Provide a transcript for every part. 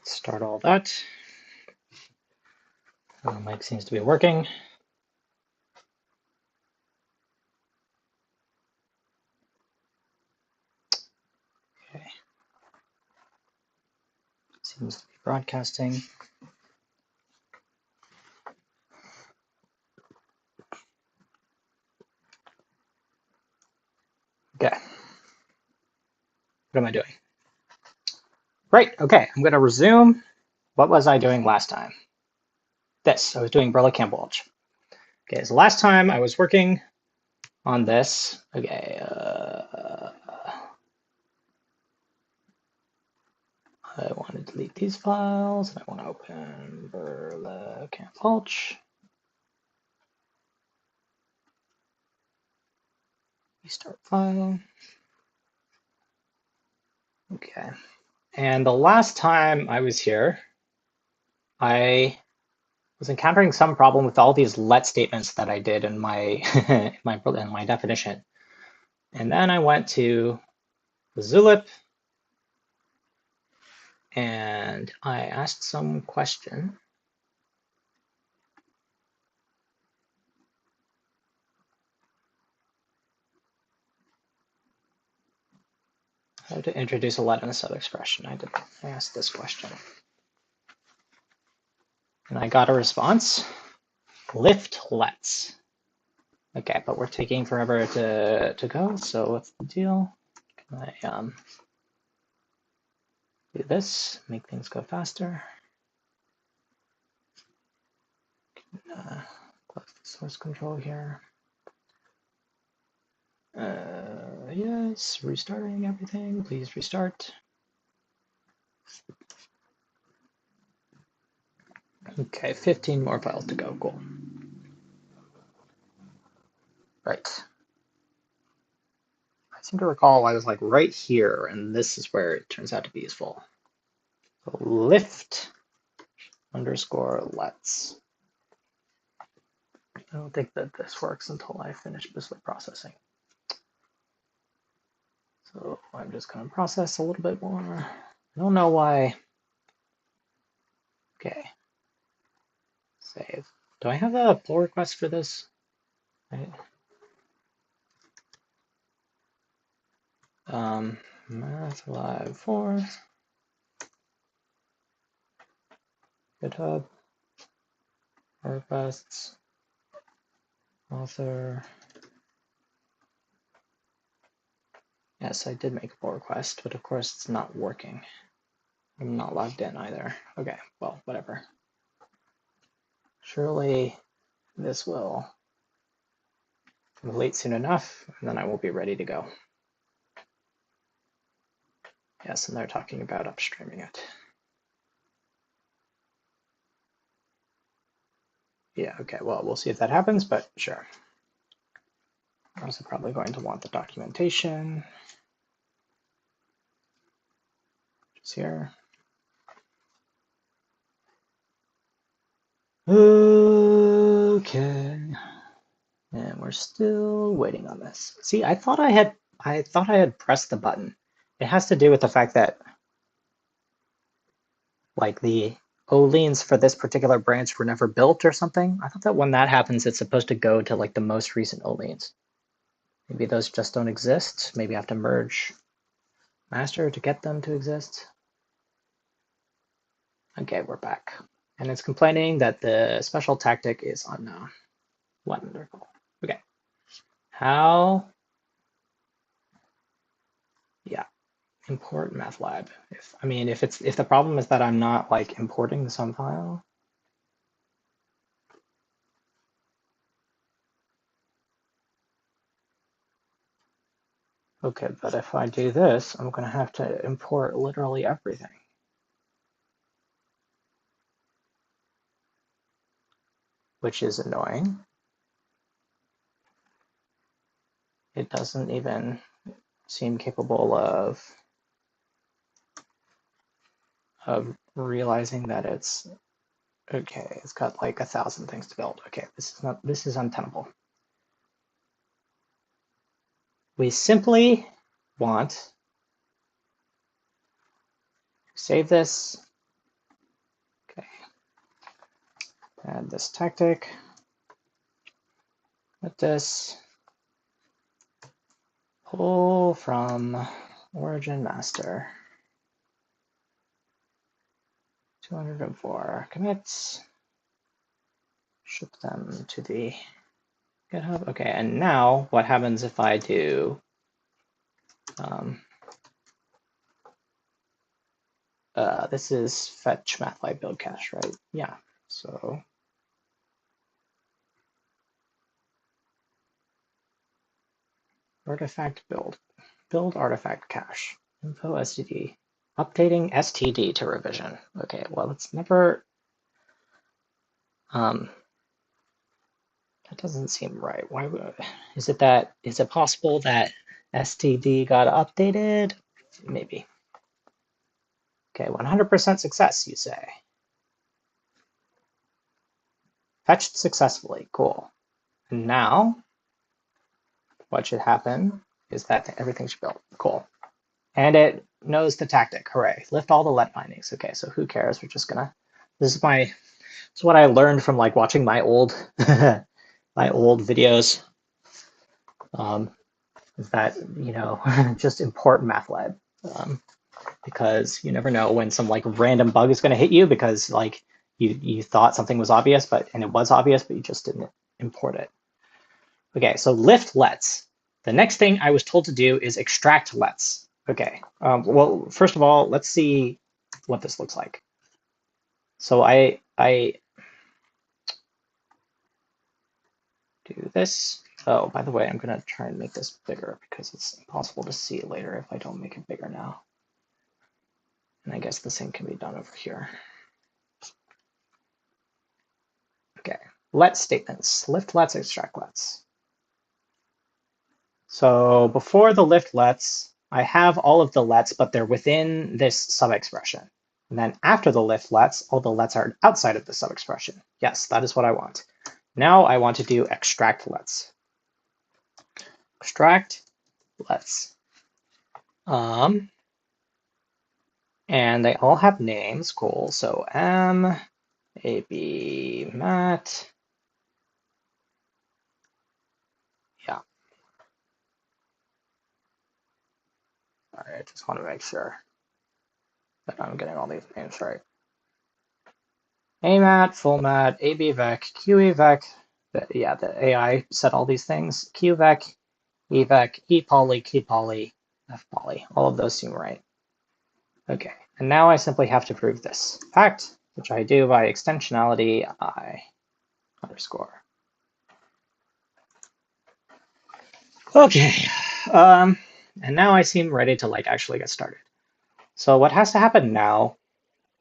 Start all that. Mic seems to be working. Okay. Seems to be broadcasting. Okay. What am I doing? Right, okay, I'm gonna resume. What was I doing last time? This, I was doing Berlekamp-Welch. Okay, so last time I was working on this. Okay, I want to delete these files, and I want to open Berlekamp-Welch. Restart file. Okay, and the last time I was here, I was encountering some problem with all these let statements that I did in my in my definition. And then I went to the Zulip and I asked some question. How to introduce a let in a sub-expression. I asked this question. And I got a response, lift lets. Okay, but we're taking forever to go, so what's the deal? Can I do this, make things go faster? Close the source control here. Yes, restarting everything. Please restart. Okay, 15 more files to go. Cool. Right. I seem to recall I was like right here, and this is where it turns out to be useful. So lift underscore lets. I don't think that this works until I finish Bissell processing. So I'm just going to process a little bit more. I don't know why. Okay. Save. Do I have a pull request for this? Right. MathLab 4. GitHub. Requests. Author. Yes, I did make a pull request, but of course it's not working. I'm not logged in either. Okay, well, whatever. Surely this will complete soon enough, and then I will be ready to go. Yes, and they're talking about upstreaming it. Yeah, okay, well, we'll see if that happens, but sure. I'm also probably going to want the documentation. Just here. Okay. And we're still waiting on this. See, I thought I had pressed the button. It has to do with the fact that like the O-leans for this particular branch were never built or something. I thought that when that happens, it's supposed to go to like the most recent O-leans. Maybe those just don't exist. Maybe I have to merge master to get them to exist. Okay, we're back. And it's complaining that the special tactic is unknown. Wonderful. Okay. How? Yeah. Import MathLab. If the problem is that I'm not like importing the sum file. Okay, but if I do this, I'm gonna have to import literally everything. Which is annoying. It doesn't even seem capable of realizing that it's okay. It's got like 1,000 things to build. Okay, this is untenable. We simply want to save this add this tactic with this, pull from origin master, 204 commits, ship them to the GitHub. Okay, and now what happens if I do this is fetch mathlib build cache, right? Yeah, so artifact build artifact cache, info std, updating std to revision. Okay, well, it's never, that doesn't seem right. Why would, is it possible that std got updated? Maybe. Okay, 100% success, you say. Fetched successfully, cool. And now, what should happen is that everything should build, cool. And it knows the tactic, hooray. Lift all the let bindings. Okay, so who cares? We're just gonna, this is what I learned from like watching my old, my old videos. Is that, you know, just import mathlib. Because you never know when some like random bug is gonna hit you because like you thought something was obvious, and it was obvious, but you just didn't import it. Okay, so lift lets. The next thing I was told to do is extract lets. Okay, well, first of all, let's see what this looks like. So I do this. Oh, by the way, I'm gonna try and make this bigger because it's impossible to see later if I don't make it bigger now. And I guess the same can be done over here. Okay, let statements, lift lets, extract lets. So before the lift lets, I have all of the lets, but they're within this sub-expression. And then after the lift lets, all the lets are outside of the sub-expression. Yes, that is what I want. Now I want to do extract lets. Extract lets. And they all have names, cool. So M, AB, Matt. Yeah. All right, I just want to make sure that I'm getting all these names right. AMAT, fullmat, ABVec, QEVec. Yeah, the AI said all these things. QVec, EVec, ePoly, QPoly, FPoly. All of those seem right. Okay, and now I simply have to prove this fact, which I do by extensionality I underscore. Okay, and now I seem ready to like actually get started. So what has to happen now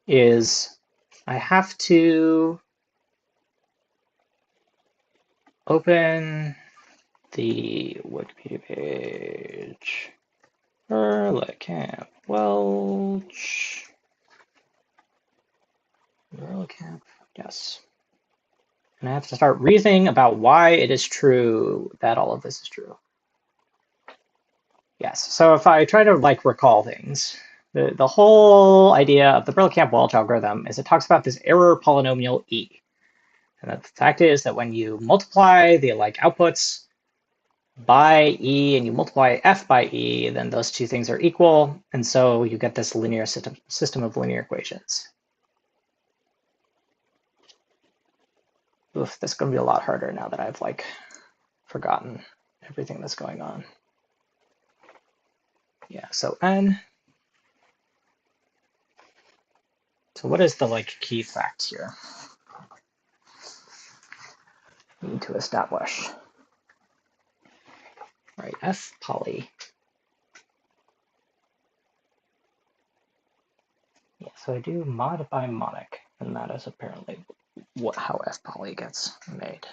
is I have to open the Wikipedia page. Berlekamp-Welch. Berlekamp, yes. And I have to start reasoning about why it is true that all of this is true. Yes, so if I try to like recall things, the whole idea of the Berlekamp-Welch algorithm is it talks about this error polynomial E. And the fact is that when you multiply the like outputs by E and you multiply F by E, then those two things are equal. And so you get this linear system of linear equations. Oof, this is going to be a lot harder now that I've like forgotten everything that's going on. Yeah, so N. So what is the like key fact here? We need to establish. All right, F poly. Yeah, so I do mod by monic, and that is apparently how F poly gets made.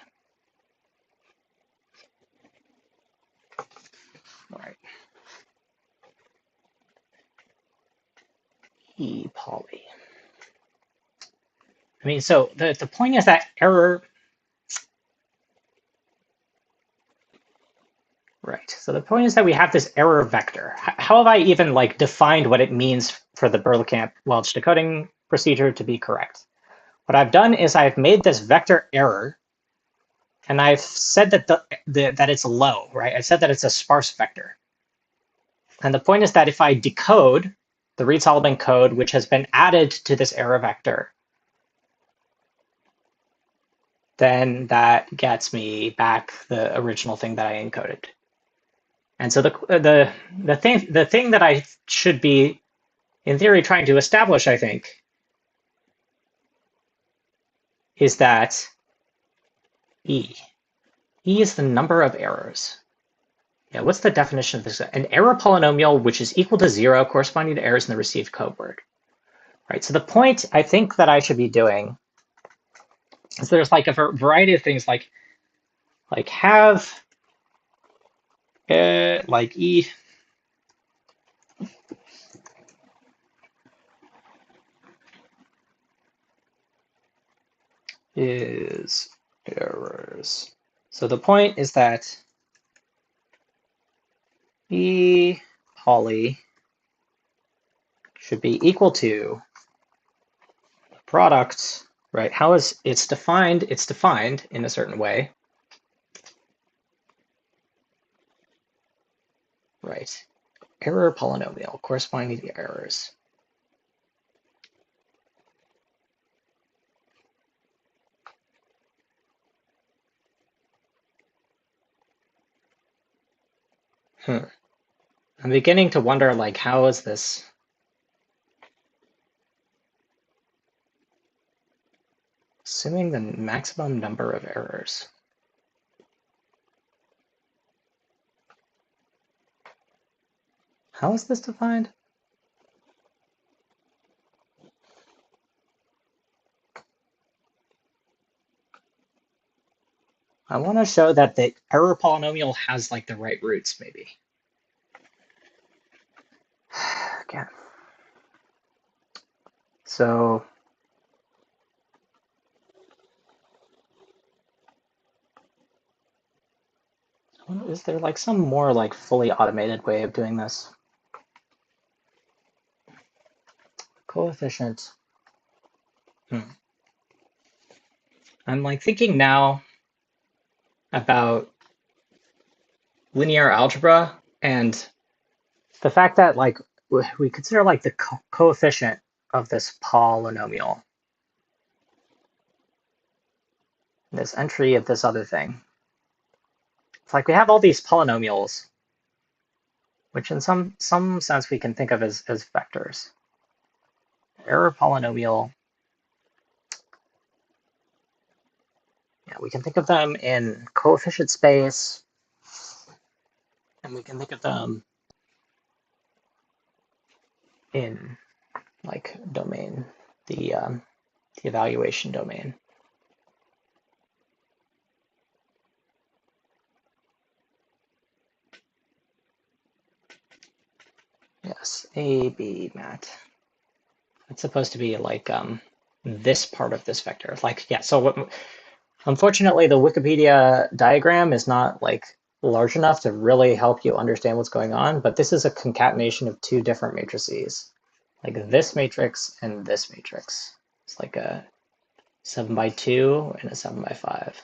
All right. E poly. I mean, so the point is that error. Right. So the point is that we have this error vector. How have I even like defined what it means for the Berlekamp-Welch decoding procedure to be correct? what I've done is I've made this vector error, and I've said that that it's low, right? I said that it's a sparse vector. And the point is that if I decode the Reed-Solomon code, which has been added to this error vector, then that gets me back the original thing that I encoded. And so the thing that I should be, in theory, trying to establish, I think, is that E is the number of errors. Yeah, what's the definition of this? An error polynomial which is equal to 0 corresponding to errors in the received code word. Right. So the point I think that I should be doing is there's like a variety of things like have like E is errors. So the point is that E poly should be equal to product, right? How is it's defined? It's defined in a certain way, right? Error polynomial corresponding to the errors. I'm beginning to wonder, like, how is this? Assuming the maximum number of errors. How is this defined? I want to show that the error polynomial has like the right roots, maybe. Again. So is there like some more like fully automated way of doing this? Coefficient. I'm like thinking now about linear algebra and the fact that like we consider like the coefficient of this polynomial, this entry of this other thing. It's like we have all these polynomials, which in some sense we can think of as vectors. Error polynomial. Yeah, we can think of them in coefficient space, and we can think of them in like domain, the evaluation domain. Yes, A, B, mat. It's supposed to be like this part of this vector. Like, yeah, so what, unfortunately, the Wikipedia diagram is not like large enough to really help you understand what's going on, but this is a concatenation of two different matrices, like this matrix and this matrix. It's like a 7x2 and a 7x5.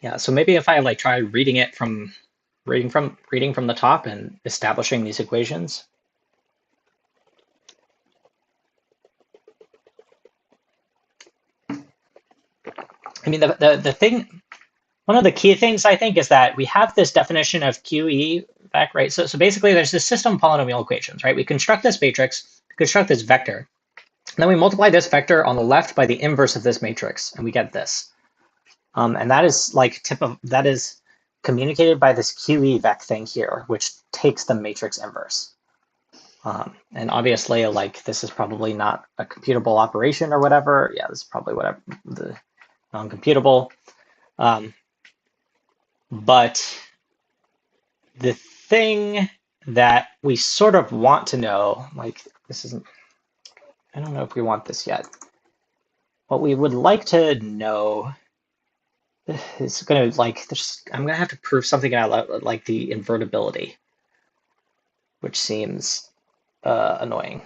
Yeah, so maybe if I like try reading it from reading from the top and establishing these equations. I mean, the thing, one of the key things I think is that we have this definition of QE back, right? So basically there's this system of polynomial equations, right? We construct this matrix, construct this vector, and then we multiply this vector on the left by the inverse of this matrix, and we get this. And that is like that is communicated by this QE vec thing here, which takes the matrix inverse. And obviously, like this is probably not a computable operation or whatever. Yeah, this is probably whatever the non-computable. But the thing that we sort of want to know, like this isn't, I don't know if we want this yet. What we would like to know is going to like, I'm going to have to prove something out like the invertibility, which seems annoying.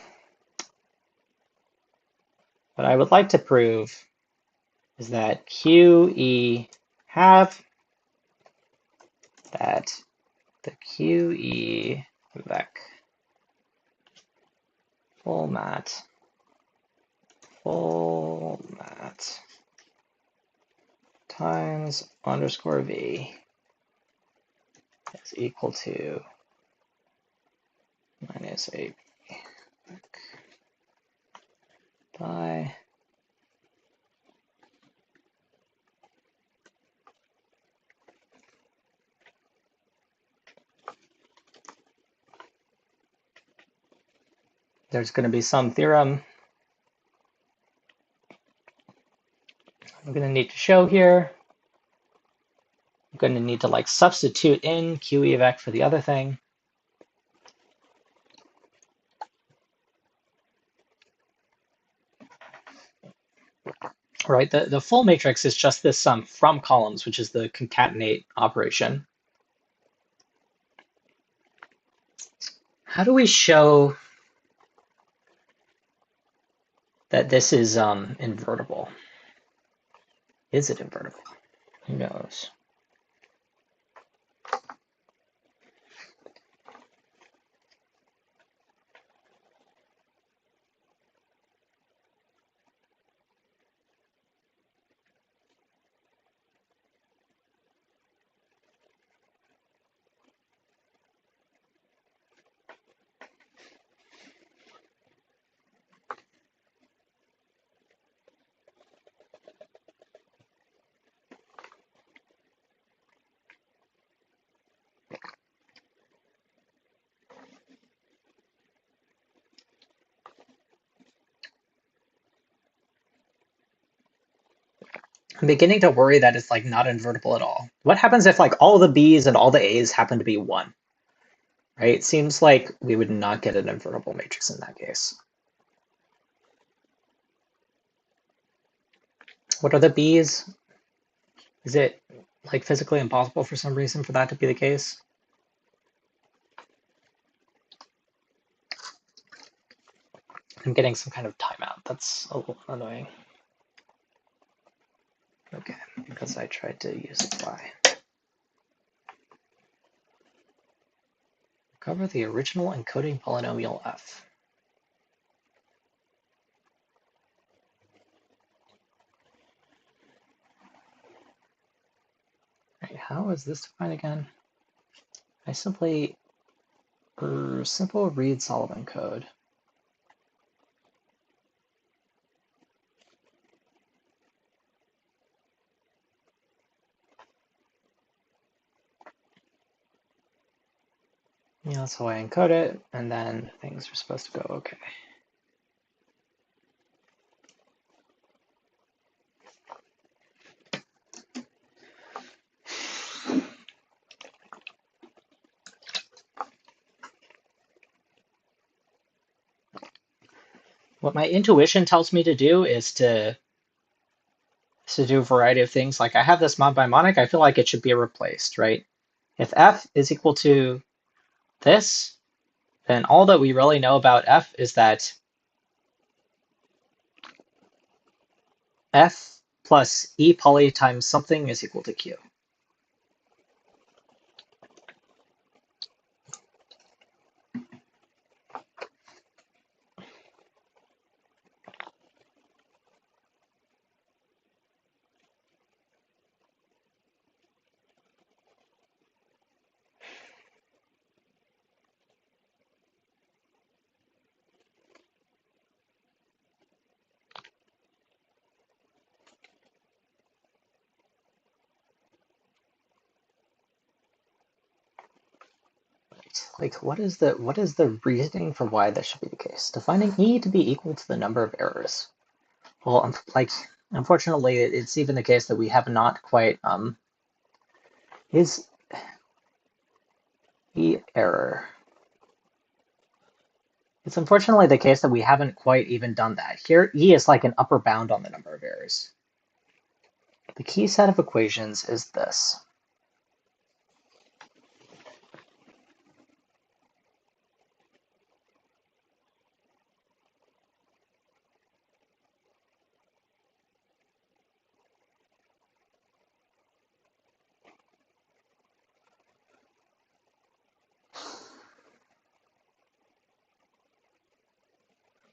What I would like to prove is that QE have that the QE vec full mat times underscore v is equal to minus a by there's going to be some theorem I'm going to need to show here. I'm going to need to like substitute in QE of X for the other thing. Right, the full matrix is just this sum from columns, which is the concatenate operation. How do we show that this is invertible? Is it invertible? Who knows? I'm beginning to worry that it's like not invertible at all. What happens if like all the B's and all the A's happen to be 1? Right? It seems like we would not get an invertible matrix in that case. What are the B's? Is it like physically impossible for some reason for that to be the case? I'm getting some kind of timeout. That's a little annoying. Okay, because I tried to use apply. Cover the original encoding polynomial f. Right, how is this defined again? I simply simple read Sullivan code. Yeah, that's how I encode it, and then things are supposed to go okay. What my intuition tells me to do is to do a variety of things. Like I have this mod by monic, I feel like it should be replaced, right? If f is equal to this, then all that we really know about f is that f plus e poly times something is equal to q. Like what is the reasoning for why this should be the case? Defining e to be equal to the number of errors. Well, like unfortunately, it's even the case that we have not quite is error. It's unfortunately the case that we haven't quite even done that. Here, E is like an upper bound on the number of errors. The key set of equations is this.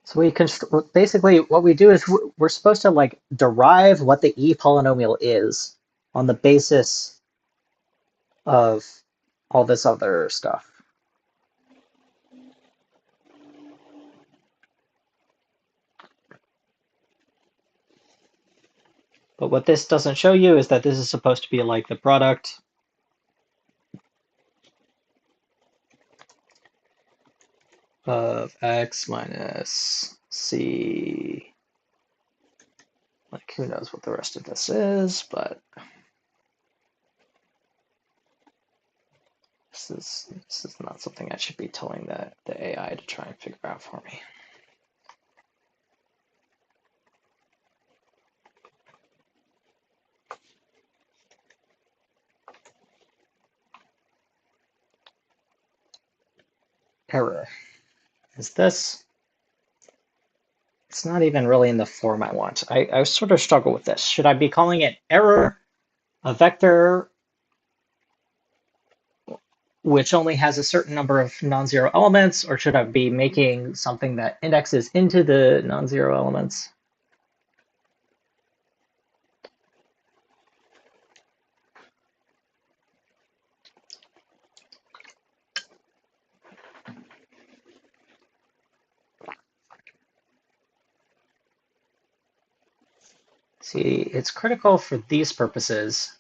So we basically what we do is we're supposed to like derive what the E polynomial is on the basis of all this other stuff. But what this doesn't show you is that this is supposed to be like the product of x minus c. Like, who knows what the rest of this is, but this is not something I should be telling the AI to try and figure out for me. Error is this. It's not even really in the form I want. I sort of struggle with this. Should I be calling it error, a vector which only has a certain number of non-zero elements, or should I be making something that indexes into the non-zero elements? See, it's critical for these purposes.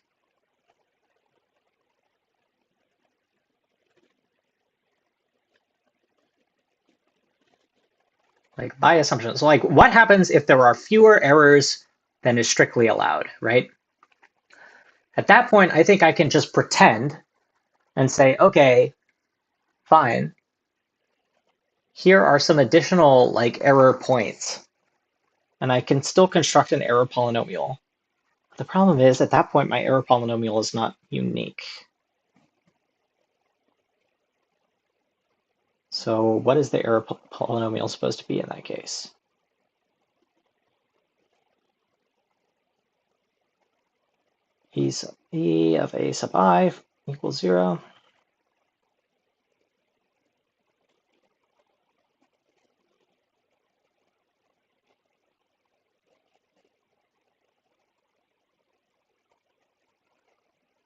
Like by assumption. So like what happens if there are fewer errors than is strictly allowed, right? At that point, I think I can just pretend and say, okay, fine. Here are some additional like error points. And I can still construct an error polynomial. The problem is at that point, my error polynomial is not unique. So what is the error polynomial supposed to be in that case? E of a sub I equals 0.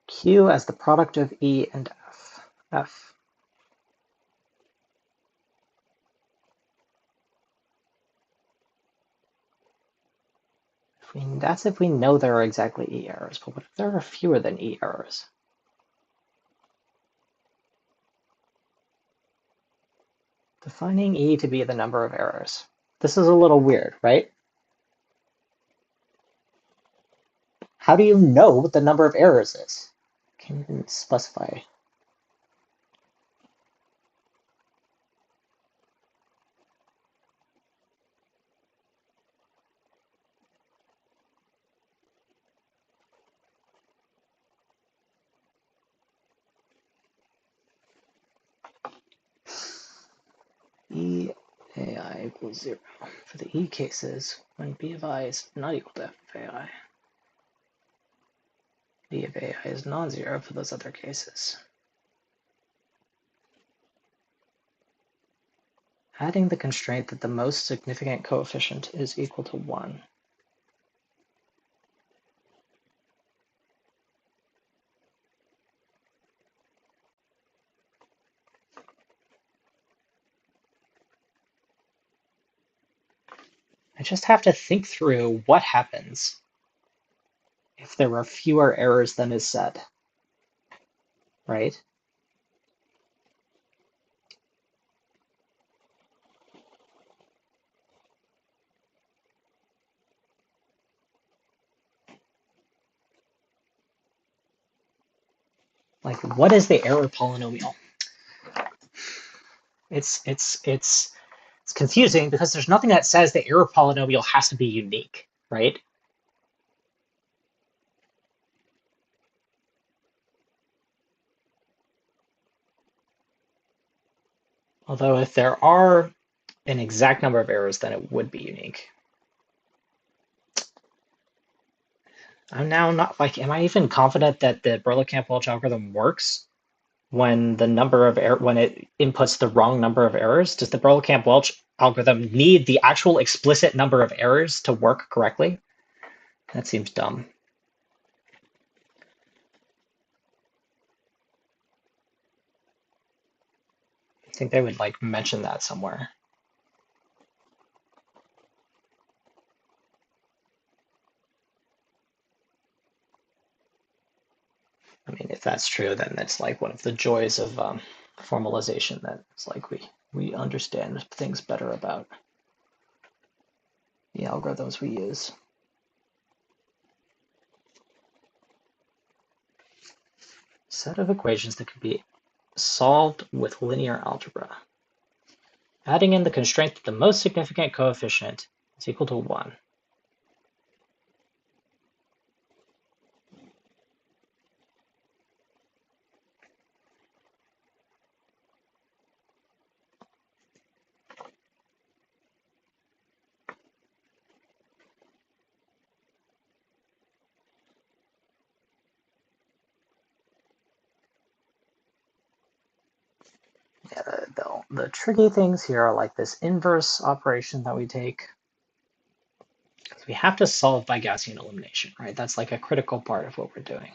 Q as the product of E and F. That's if we know there are exactly E errors, but what if there are fewer than E errors? Defining E to be the number of errors. This is a little weird, right? How do you know what the number of errors is? Can't even specify. E AI equals 0 for the E cases when B of I is not equal to F of AI. B of AI is non-zero for those other cases. Adding the constraint that the most significant coefficient is equal to 1. I just have to think through what happens if there are fewer errors than is said, right? Like, what is the error polynomial? It's confusing because there's nothing that says the error polynomial has to be unique, right? Although if there are an exact number of errors, then it would be unique. I'm now not like, am I even confident that the Berlekamp-Welch algorithm works when when it inputs the wrong number of errors? Does the Berlekamp-Welch algorithm need the actual explicit number of errors to work correctly? That seems dumb. I think they would like mention that somewhere. I mean, if that's true, then it's like one of the joys of formalization, that it's like we understand things better about the algorithms we use. Set of equations that can be solved with linear algebra. Adding in the constraint that the most significant coefficient is equal to 1. Yeah, the tricky things here are like this inverse operation that we take. Because we have to solve by Gaussian elimination, right? That's like a critical part of what we're doing.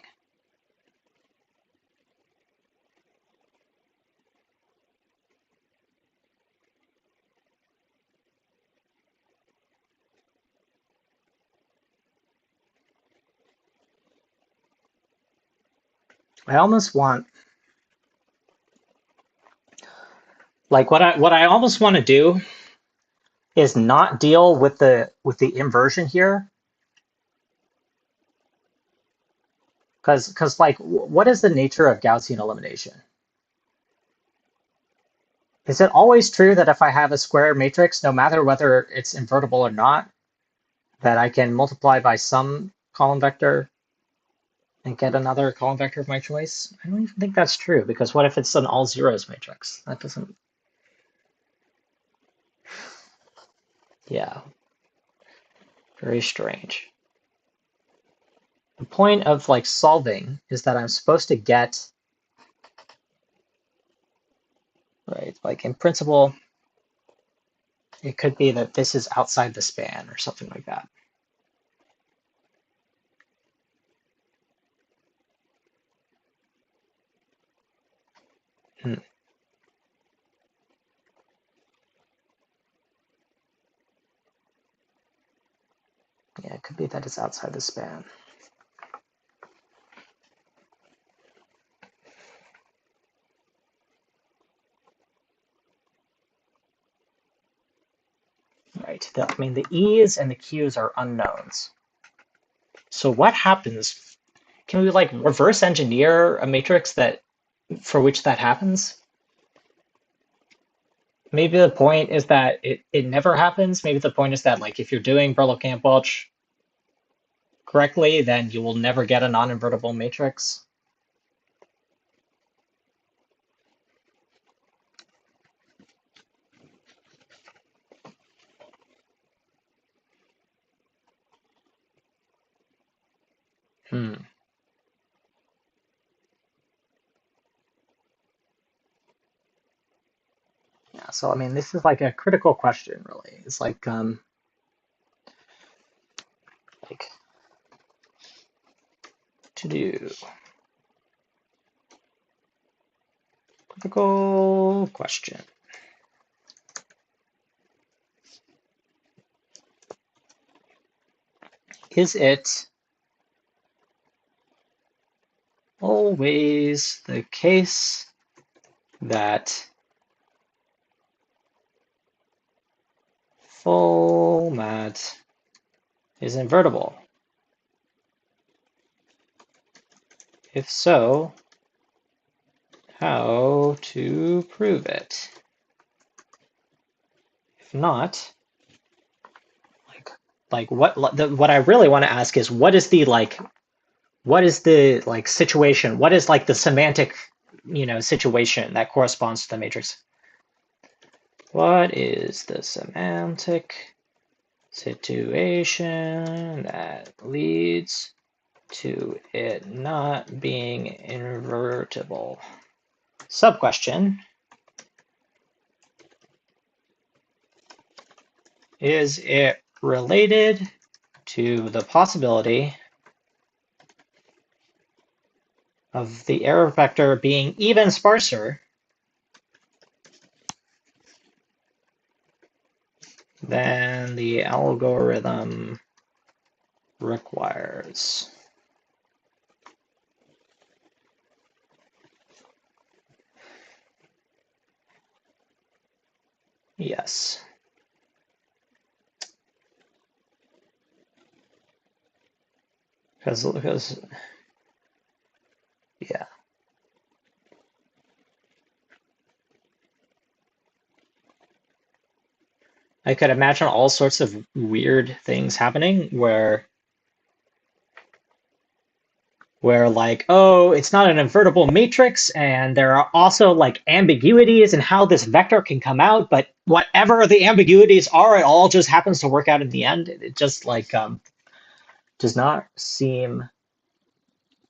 I almost want, like what I almost want to do is not deal with the inversion here, because like what is the nature of Gaussian elimination? Is it always true that if I have a square matrix, no matter whether it's invertible or not, that I can multiply by some column vector and get another column vector of my choice? I don't even think that's true, because what if it's an all zeros matrix? That doesn't, yeah, very strange. The point of like solving is that I'm supposed to get, right, like in principle, it could be that this is outside the span or something like that. Hmm. Yeah, it could be that it's outside the span. Right. I mean, the E's and the Q's are unknowns. So what happens? Can we like reverse engineer a matrix that for which that happens? Maybe the point is that it never happens. Maybe the point is that like if you're doing Berlekamp-Welch correctly, then you will never get a non-invertible matrix. Hmm. Yeah, so I mean, this is like a critical question, really. It's like to do critical question. Is it always the case that full mat is invertible? If so, how to prove it? not, what I really want to ask is what is the situation? What is like the semantic, situation that corresponds to the matrix? What is the semantic situation that leads to it not being invertible? Sub-question: is it related to the possibility of the error vector being even sparser than the algorithm requires? Yes. Because yeah. I could imagine all sorts of weird things happening where like, oh, it's not an invertible matrix, and there are also like ambiguities in how this vector can come out, but whatever the ambiguities are, it all just happens to work out in the end. It just like does not seem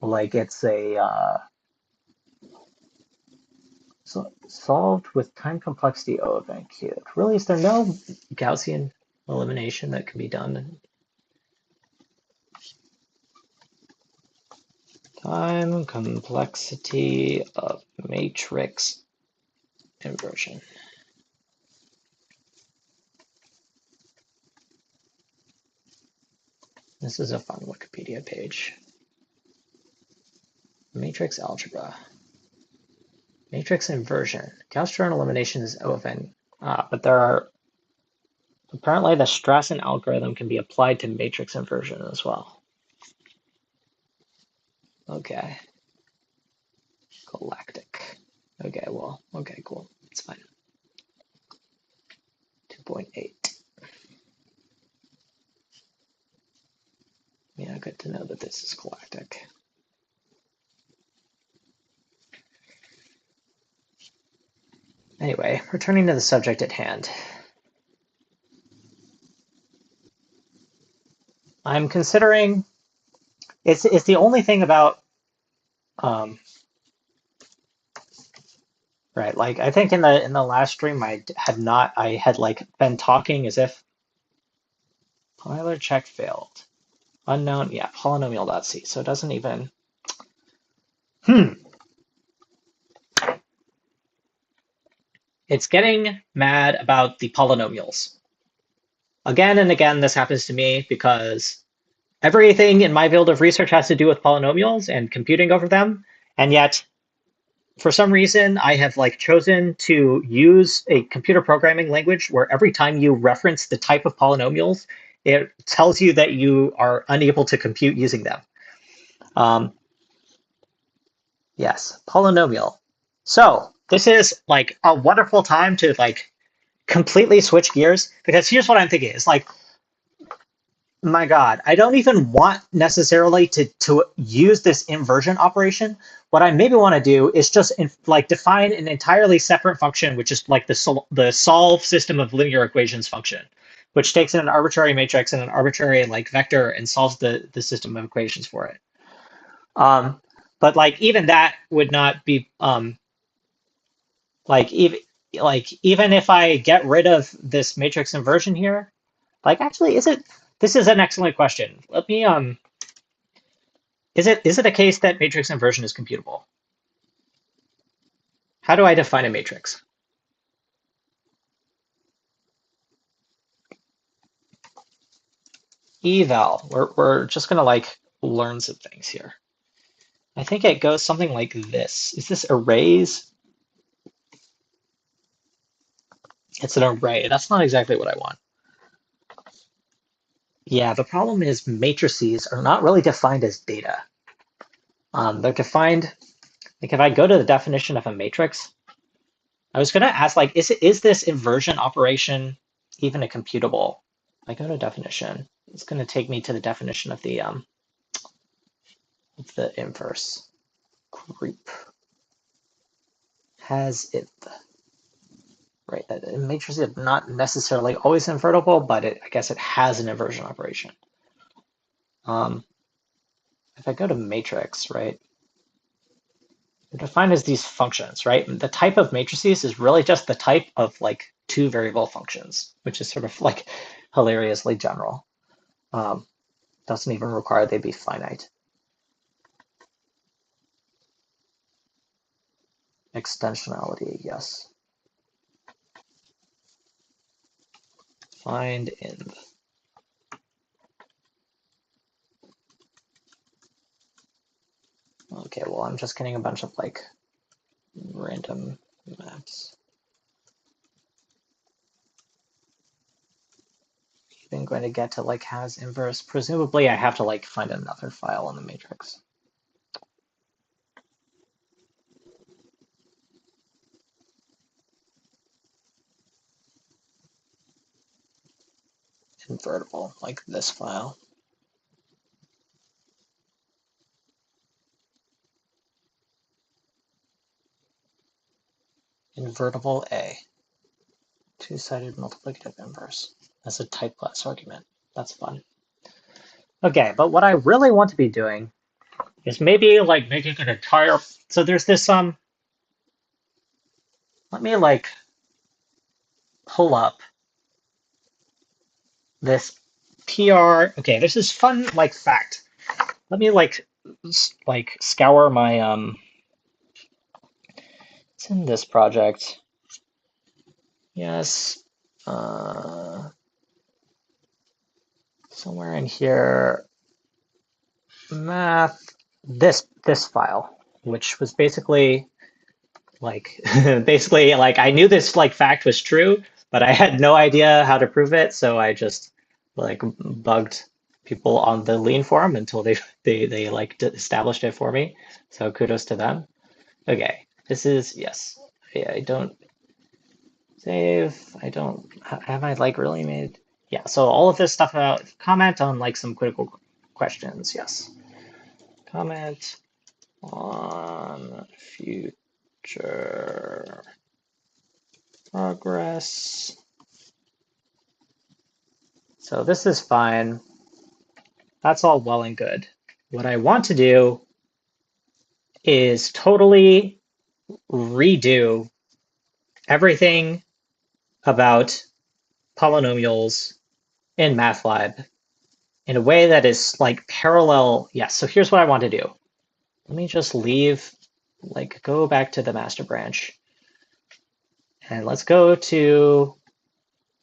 like it's a solved with time complexity O of n cubed. Really, is there no Gaussian elimination that can be done? Time complexity of matrix inversion. This is a fun Wikipedia page. Matrix algebra. Matrix inversion. Gaussian elimination is O of n. But there are apparently the Strassen algorithm can be applied to matrix inversion as well. Okay. Galactic. Okay, well, okay, cool. It's fine. 2.8. Yeah, good to know that this is galactic. Anyway, returning to the subject at hand. I'm considering, it's the only thing about, right, like I think in the last stream I had like been talking as if compiler check failed. Unknown, yeah, polynomial.c, so it doesn't even, It's getting mad about the polynomials. Again and again, this happens to me because everything in my field of research has to do with polynomials and computing over them, and yet for some reason I have like chosen to use a computer programming language where every time you reference the type of polynomials, it tells you that you are unable to compute using them. Yes, polynomial. So this is like a wonderful time to like completely switch gears, because here's what I'm thinking. It's like, my God, I don't even want necessarily to use this inversion operation. What I maybe want to do is just like define an entirely separate function, which is like the solve system of linear equations function, which takes in an arbitrary matrix and an arbitrary like vector and solves the system of equations for it. But like even that would not be like even if I get rid of this matrix inversion here, like actually this is an excellent question. Let me is it a case that matrix inversion is computable? How do I define a matrix? Eval. We're just gonna like learn some things here. I think it goes something like this. Is this arrays? It's an array. That's not exactly what I want. Yeah, the problem is matrices are not really defined as data. They're defined, like if I go to the definition of a matrix, I was gonna ask like, is this inversion operation even a computable. If I go to definition, it's going to take me to the definition of the inverse group. Has if, right? That matrices are not necessarily always invertible, but I guess it has an inversion operation. If I go to matrix, right? They're defined as these functions, right? The type of matrices is really just the type of like two variable functions, which is sort of like hilariously general. Doesn't even require they be finite. Extensionality, yes. Find in. Okay, well, I'm just getting a bunch of like random maps. Even going to get to like has inverse. Presumably I have to like find another file in the matrix. Invertible, like this file. Invertible A. Two-sided multiplicative inverse. That's a type class argument. That's fun. Okay, but what I really want to be doing is maybe like making an entire, so there's this, let me like pull up this PR, okay, this is fun like fact. Let me like scour my, it's in this project. Yes, somewhere in here, math, this file, which was basically like basically like I knew this like fact was true, but I had no idea how to prove it, so I just like bugged people on the Lean forum until they like established it for me. So kudos to them. Okay, this is yes. Yeah, I don't save. I don't have I like really made. Yeah, so all of this stuff about comment on like some critical questions. Yes, comment on future progress. So this is fine. That's all well and good. What I want to do is totally redo everything about polynomials in MATLAB in a way that is like parallel. Yes, so here's what I want to do. Let me just leave, like go back to the master branch. And let's go to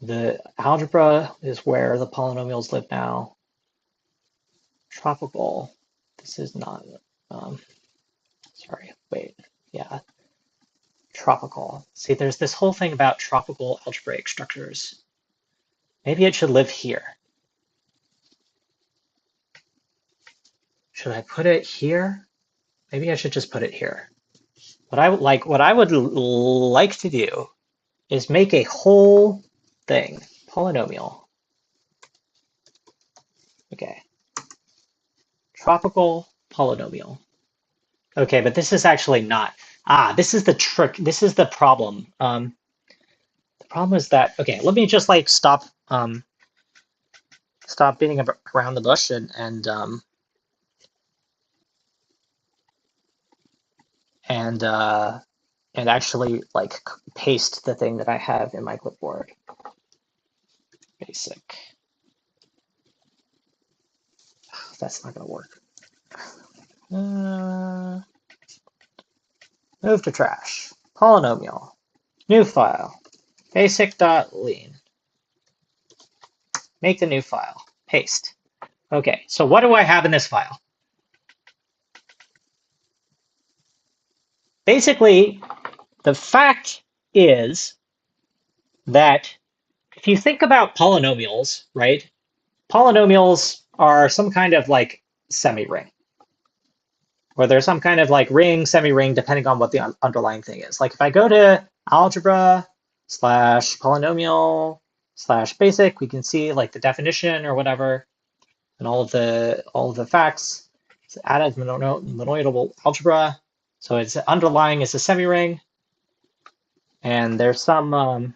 the algebra is where the polynomials live now. Tropical. This is not, sorry, wait, yeah. Tropical. See, there's this whole thing about tropical algebraic structures. Maybe it should live here. Should I put it here? Maybe I should just put it here. What I would like to do is make a whole thing, polynomial. Okay. Tropical polynomial. Okay, but this is actually not. This is the trick. This is the problem. The problem is that, okay, let me just like stop beating around the bush and actually like paste the thing that I have in my clipboard. Basic. That's not gonna work. Move to trash. Polynomial. New file. Basic.lean. Make the new file. Paste. Okay, so what do I have in this file? Basically, the fact is that if you think about polynomials, right? Polynomials are some kind of like semi-ring. Or there's some kind of like ring, semi-ring, depending on what the underlying thing is. Like if I go to algebra /polynomial slash basic, we can see like the definition or whatever, and all of the facts. It's added monoidal algebra. So it's underlying is a semi-ring, and there's some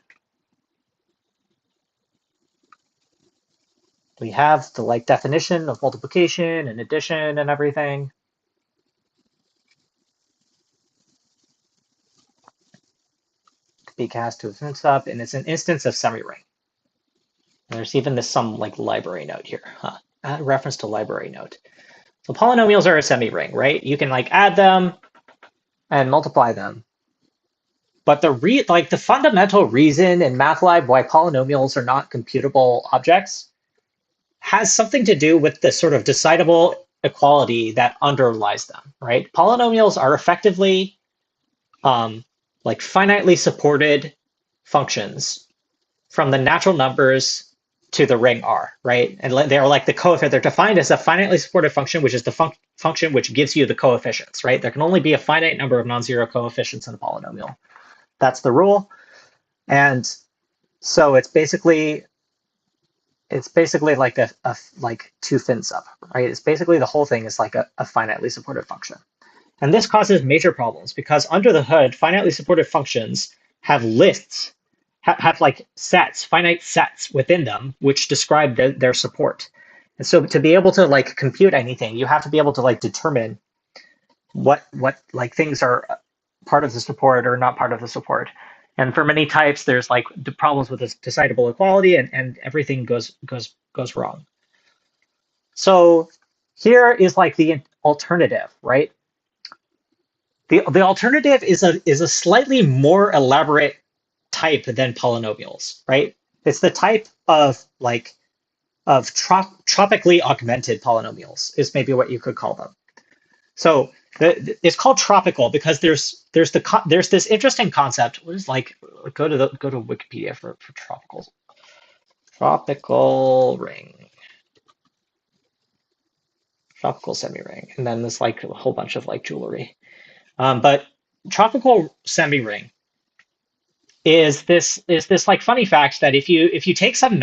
we have the like definition of multiplication and addition and everything. Be cast to a fence up, and it's an instance of semi-ring. And there's even this some like library note here, huh? Add reference to library note. So polynomials are a semi-ring, right? You can like add them and multiply them. But the fundamental reason in MATLAB why polynomials are not computable objects has something to do with the sort of decidable equality that underlies them, right? Polynomials are effectively like finitely supported functions from the natural numbers to the ring R, right? And they're like the coefficient. They're defined as a finitely supported function, which is the function which gives you the coefficients, right? There can only be a finite number of non-zero coefficients in a polynomial. That's the rule. And so it's basically like a like two fins up, right? It's basically the whole thing is like a finitely supported function. And this causes major problems because under the hood, finitely supported functions have lists, have like sets, finite sets within them, which describe their support. And so to be able to like compute anything, you have to be able to like determine what like things are part of the support or not part of the support. And for many types, there's like the problems with this decidable equality, and everything goes wrong. So here is like the alternative, right? The alternative is a slightly more elaborate type than polynomials, right? It's the type of like of tropically augmented polynomials is maybe what you could call them. So it's called tropical because there's this interesting concept. What is like go to Wikipedia for tropical ring, tropical semi-ring, and then there's like a whole bunch of like jewelry. But tropical semi-ring is this like funny fact that if you take some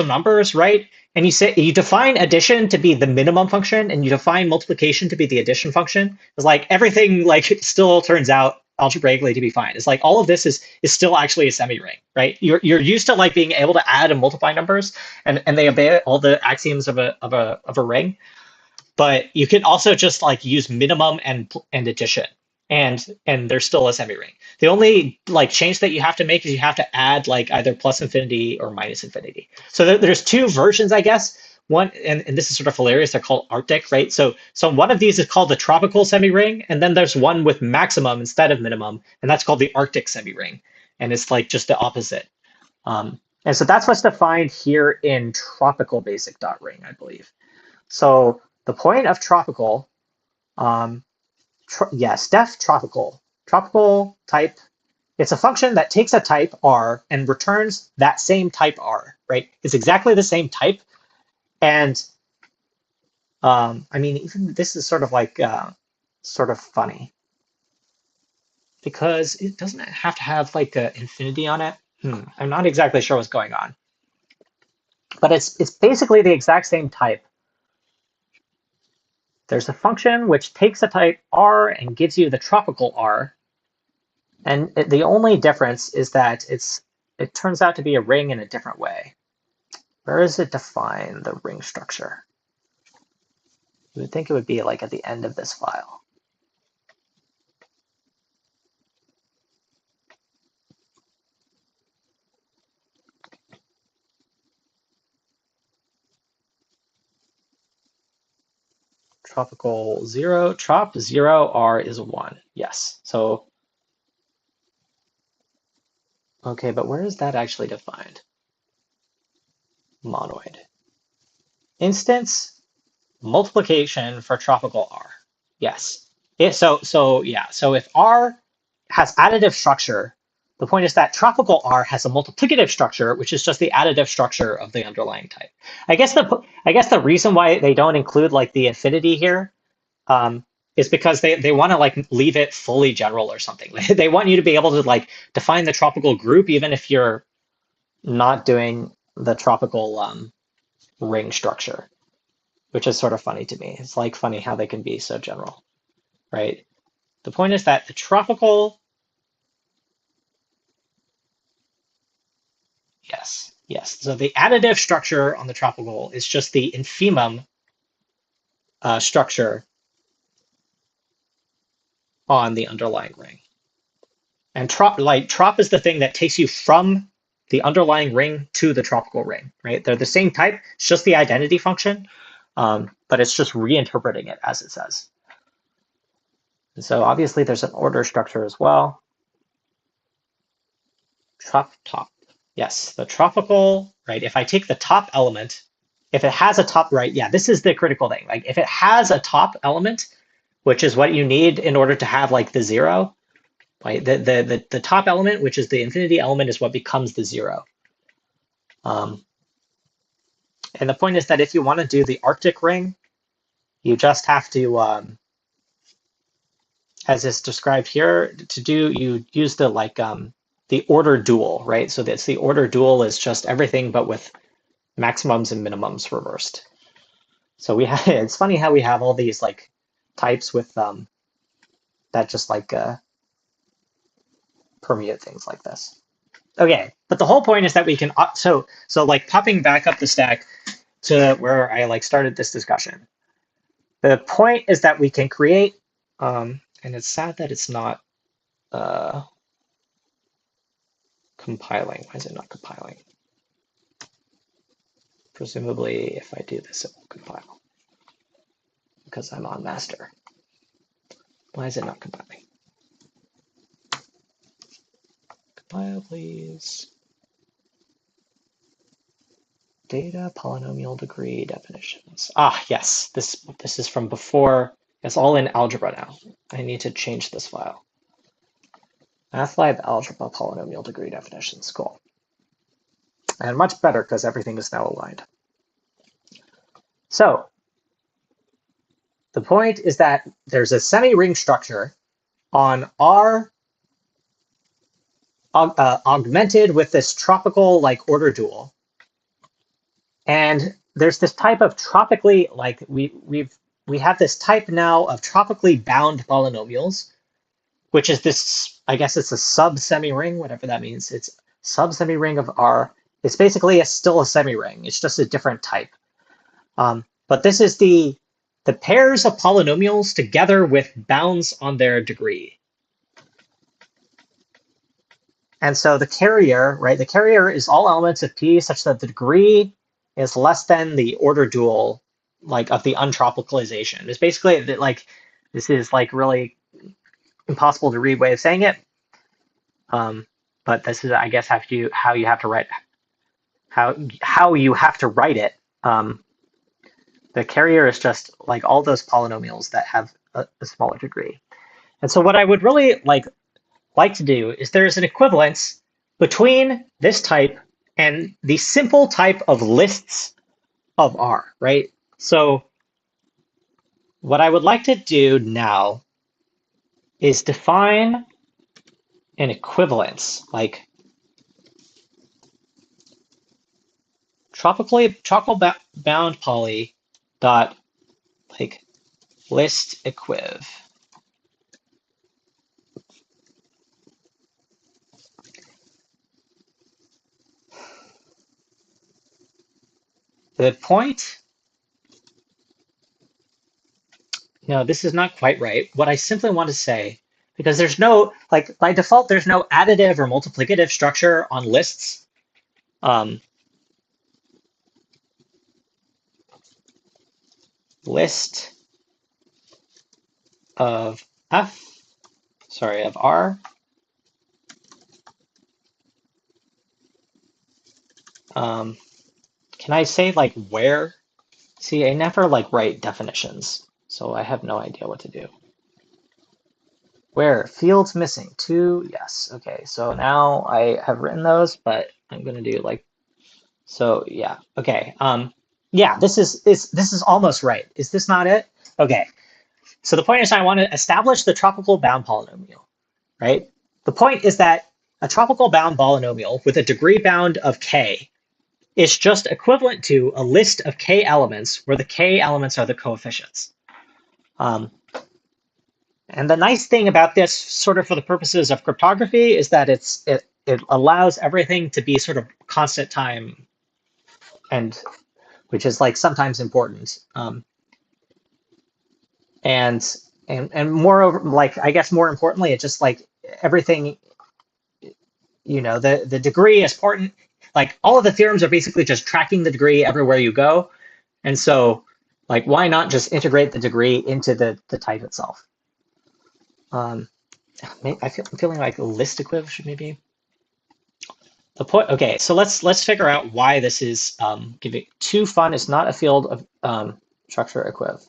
numbers, right, and you define addition to be the minimum function and you define multiplication to be the addition function, it's like everything like still turns out algebraically to be fine. It's like all of this is still actually a semi-ring, right? You're used to like being able to add and multiply numbers, and they obey all the axioms of a ring. But you can also just like use minimum and addition, and there's still a semi-ring. The only like change that you have to make is you have to add like either plus infinity or minus infinity. So there's two versions, I guess. One, and this is sort of hilarious, they're called Arctic, right? So one of these is called the tropical semi-ring, and then there's one with maximum instead of minimum, and that's called the Arctic semi-ring. And it's like just the opposite. And so that's what's defined here in tropical basic dot ring, I believe. So the point of tropical, yes, tropical type. It's a function that takes a type R and returns that same type R, right? It's exactly the same type. And I mean, even this is sort of like sort of funny because it doesn't have to have like an infinity on it. I'm not exactly sure what's going on, but it's basically the exact same type. There's a function which takes a type R and gives you the tropical R. And the only difference is that it turns out to be a ring in a different way. Where does it define the ring structure? You would think it would be like at the end of this file. Tropical 0, trop 0, R is 1. Yes. So, okay, but where is that actually defined? Monoid. Instance multiplication for tropical R. Yes. So if R has additive structure, the point is that tropical R has a multiplicative structure, which is just the additive structure of the underlying type. I guess the reason why they don't include like the infinity here is because they want to like leave it fully general or something. They want you to be able to like define the tropical group even if you're not doing the tropical ring structure, which is sort of funny to me. It's like funny how they can be so general, right? The point is that the tropical, yes, yes. So the additive structure on the tropical is just the infimum structure on the underlying ring. And trop is the thing that takes you from the underlying ring to the tropical ring, right? They're the same type, it's just the identity function, but it's just reinterpreting it as it says. And so obviously there's an order structure as well. Top. Yes, the tropical, right? If I take the top element, if it has a top, right? Yeah, this is the critical thing. Like if it has a top element, which is what you need in order to have like the zero, right? The top element, which is the infinity element, is what becomes the zero. And the point is that if you want to do the Arctic ring, you just have to, as is described here, you use the order dual, right? So that's the order dual is just everything but with maximums and minimums reversed. So we have, it's funny how we have all these like types with that just like permeate things like this. Okay, but the whole point is that we can so like popping back up the stack to where I like started this discussion. The point is that we can create, and it's sad that it's not compiling. Why is it not compiling? Presumably, if I do this, it will compile because I'm on master. Why is it not compiling? Compile, please. Data polynomial degree definitions. Ah, yes, this is from before. It's all in algebra now. I need to change this file. MathLab algebra polynomial degree definitions. Cool. And much better because everything is now aligned. So the point is that there's a semi-ring structure on R augmented with this tropical like order dual. And there's this type of tropically, like we have this type now of tropically bound polynomials, which is this, I guess it's a sub-semi-ring, whatever that means. It's sub-semi-ring of R. It's basically still a semi-ring. It's just a different type. But this is the pairs of polynomials together with bounds on their degree. And so the carrier, right? The carrier is all elements of P such that the degree is less than the order dual, like of the untropicalization. It's basically like this is like really impossible to read way of saying it. But this is, I guess, how you have to write how you have to write it. The carrier is just like all those polynomials that have a smaller degree. And so what I would really like to do is there's an equivalence between this type and the simple type of lists of R, right? So what I would like to do now is define an equivalence, like tropical bound poly dot like list equiv. The point, no, this is not quite right. What I simply want to say, because there's no, like by default, there's no additive or multiplicative structure on lists. List of of R. Can I say like where? See, I never like write definitions, so I have no idea what to do. Where? Fields missing. 2, yes. Okay, so now I have written those, but I'm gonna do like, so yeah, okay. Yeah, this is almost right. Is this not it? Okay. So the point is I want to establish the tropical bound polynomial, right? The point is that A tropical bound polynomial with a degree bound of k is just equivalent to a list of k elements where the k elements are the coefficients. And the nice thing about this, sort of for the purposes of cryptography, is that it allows everything to be sort of constant time, and which is like sometimes important. And moreover, like I guess more importantly, it's just like everything, the degree is important. Like all of the theorems are basically just tracking the degree everywhere you go. And so like why not just integrate the degree into the type itself? I'm feeling like a list equiv should maybe. The point. Okay, so let's figure out why this is giving too fun is not a field of structure equiv.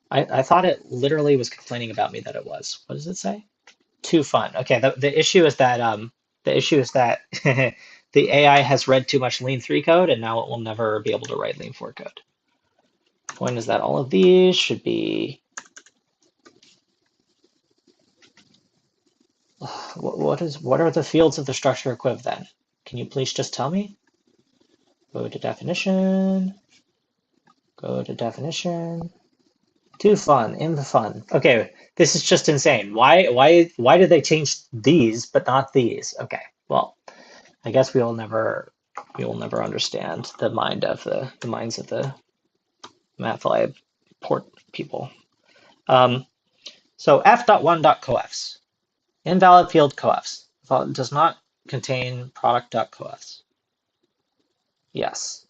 I thought it literally was complaining about me that it was. What does it say? Too fun. Okay, the issue is that the AI has read too much Lean 3 code and now it will never be able to write Lean 4 code. Point is that all of these should be what are the fields of the structure equiv then? Can you please just tell me? Go to definition. Go to definition. Too fun, in the fun. Okay, this is just insane. Why did they change these but not these? Okay, well, I guess we will never understand the minds of the MathLab port people. So f.1.coefs. Invalid field coefs. Does not contain product.coefs. Yes.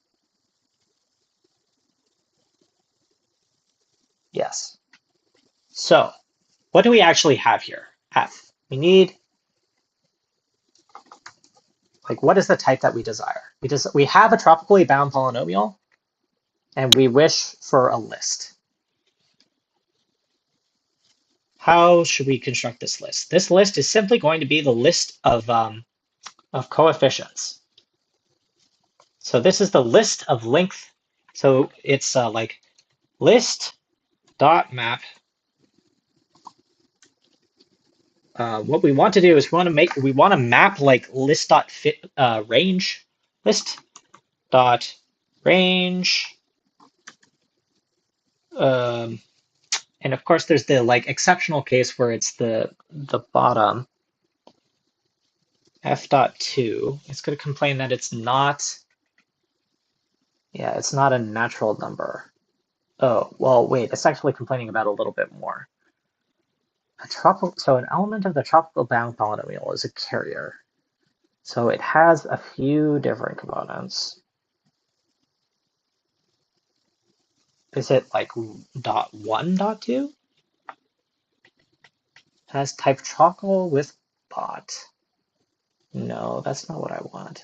Yes. So what do we actually have here? F. We need, like, what is the type that we desire? We have a tropically bound polynomial, and we wish for a list. How should we construct this list? This list is simply going to be the list of coefficients. So this is the list of length. So it's like list dot map. What we want to do is we want to map like list dot fit range, list dot range. And of course, there's the like exceptional case where it's the bottom. F.2. It's going to complain that it's not. Yeah, it's not a natural number. Oh, well, wait, it's actually complaining about a little bit more. So an element of the tropical bound polynomial is a carrier. So it has a few different components. Is it like .1.2? Has type tropical with bot. No, that's not what I want.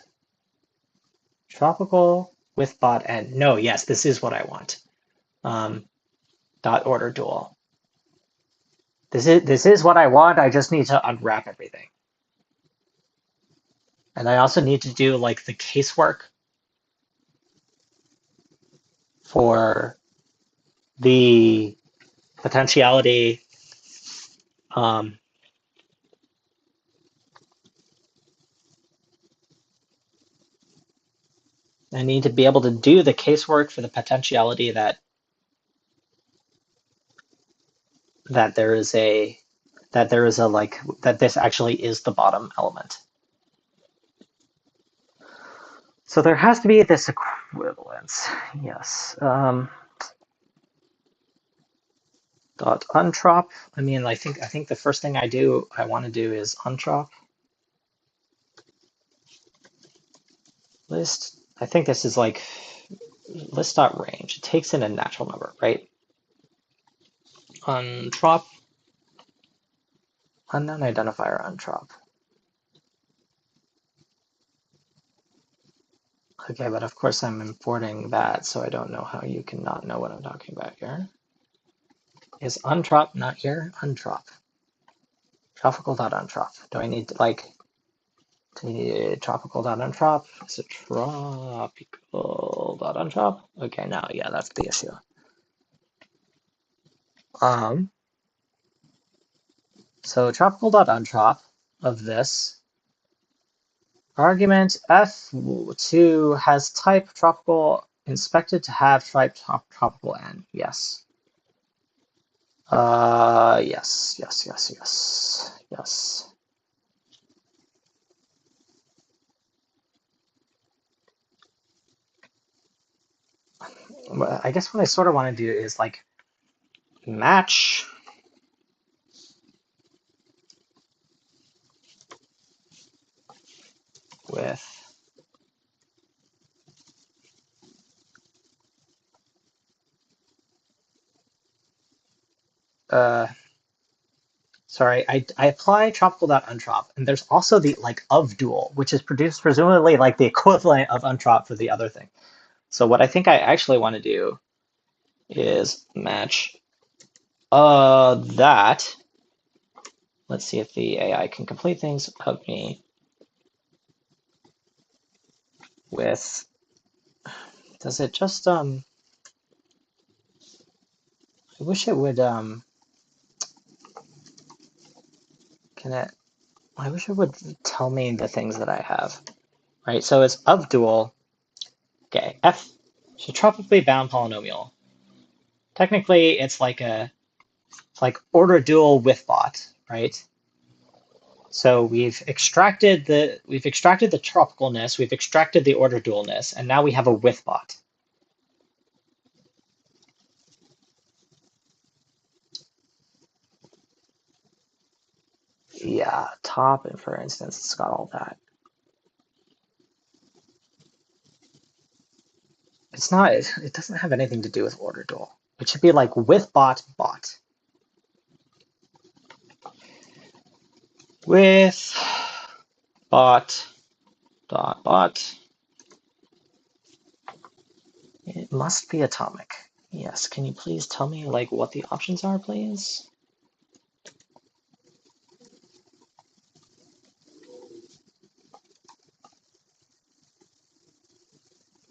Tropical with bot and no, yes, this is what I want. Dot order dual. This is what I want. I just need to unwrap everything. And I also need to do like the casework for the potentiality. I need to be able to do the casework for the potentiality that there is a like that this actually is the bottom element. So there has to be this equivalence. Yes. Dot untrop. I mean, I think the first thing I want to do is untrop. List. I think this is like list dot range. It takes in a natural number, right? Untrop. Unknown identifier untrop. Okay, but of course I'm importing that, so I don't know how you can not know what I'm talking about here. Is untrop not here? Untrop. Tropical.untrop. Do I need to like tropical.untrop? Is it tropical.untrop? Okay, now yeah, that's the issue. So tropical.untrop of this Argument F2 has type tropical, inspected to have type tropical N. Yes. Yes, yes, yes, yes, yes. I guess what I sort of want to do is like match with sorry, I apply tropical.untrop, and there's also the like of dual, which is produced presumably like the equivalent of untrop for the other thing. So what I think I actually want to do is match that. Let's see if the AI can complete things of me with, does it just I wish it would can it I wish it would tell me the things that I have. Right, so it's of dual. Okay, F, so tropically bound polynomial. Technically, it's like order dual with bot, right? So we've extracted the tropicalness, we've extracted the order dualness, and now we have a with bot. Yeah, top, and for instance, it's got all that. It's not, it doesn't have anything to do with order dual. It should be like with bot bot. With bot dot bot. It must be atomic. Yes, can you please tell me like what the options are, please?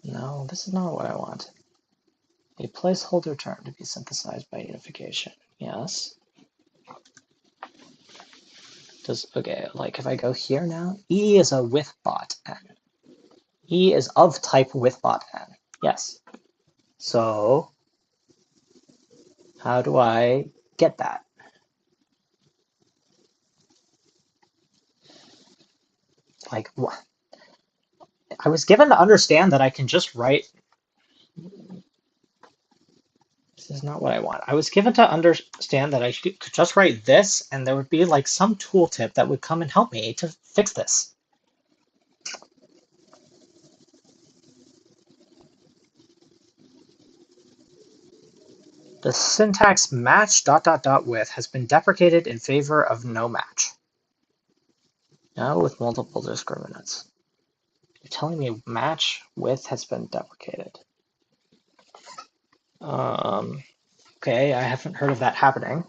No, this is not what I want. A placeholder term to be synthesized by unification. Yes. Okay, like if I go here now, E is a with bot N. E is of type with bot N. Yes. So how do I get that? Like, what? I was given to understand that I can just write. This is not what I want. I was given to understand that I could just write this, and there would be like some tooltip that would come and help me to fix this. The syntax match ... with has been deprecated in favor of no match. Now with multiple discriminants. You're telling me match with has been deprecated. Okay, I haven't heard of that happening.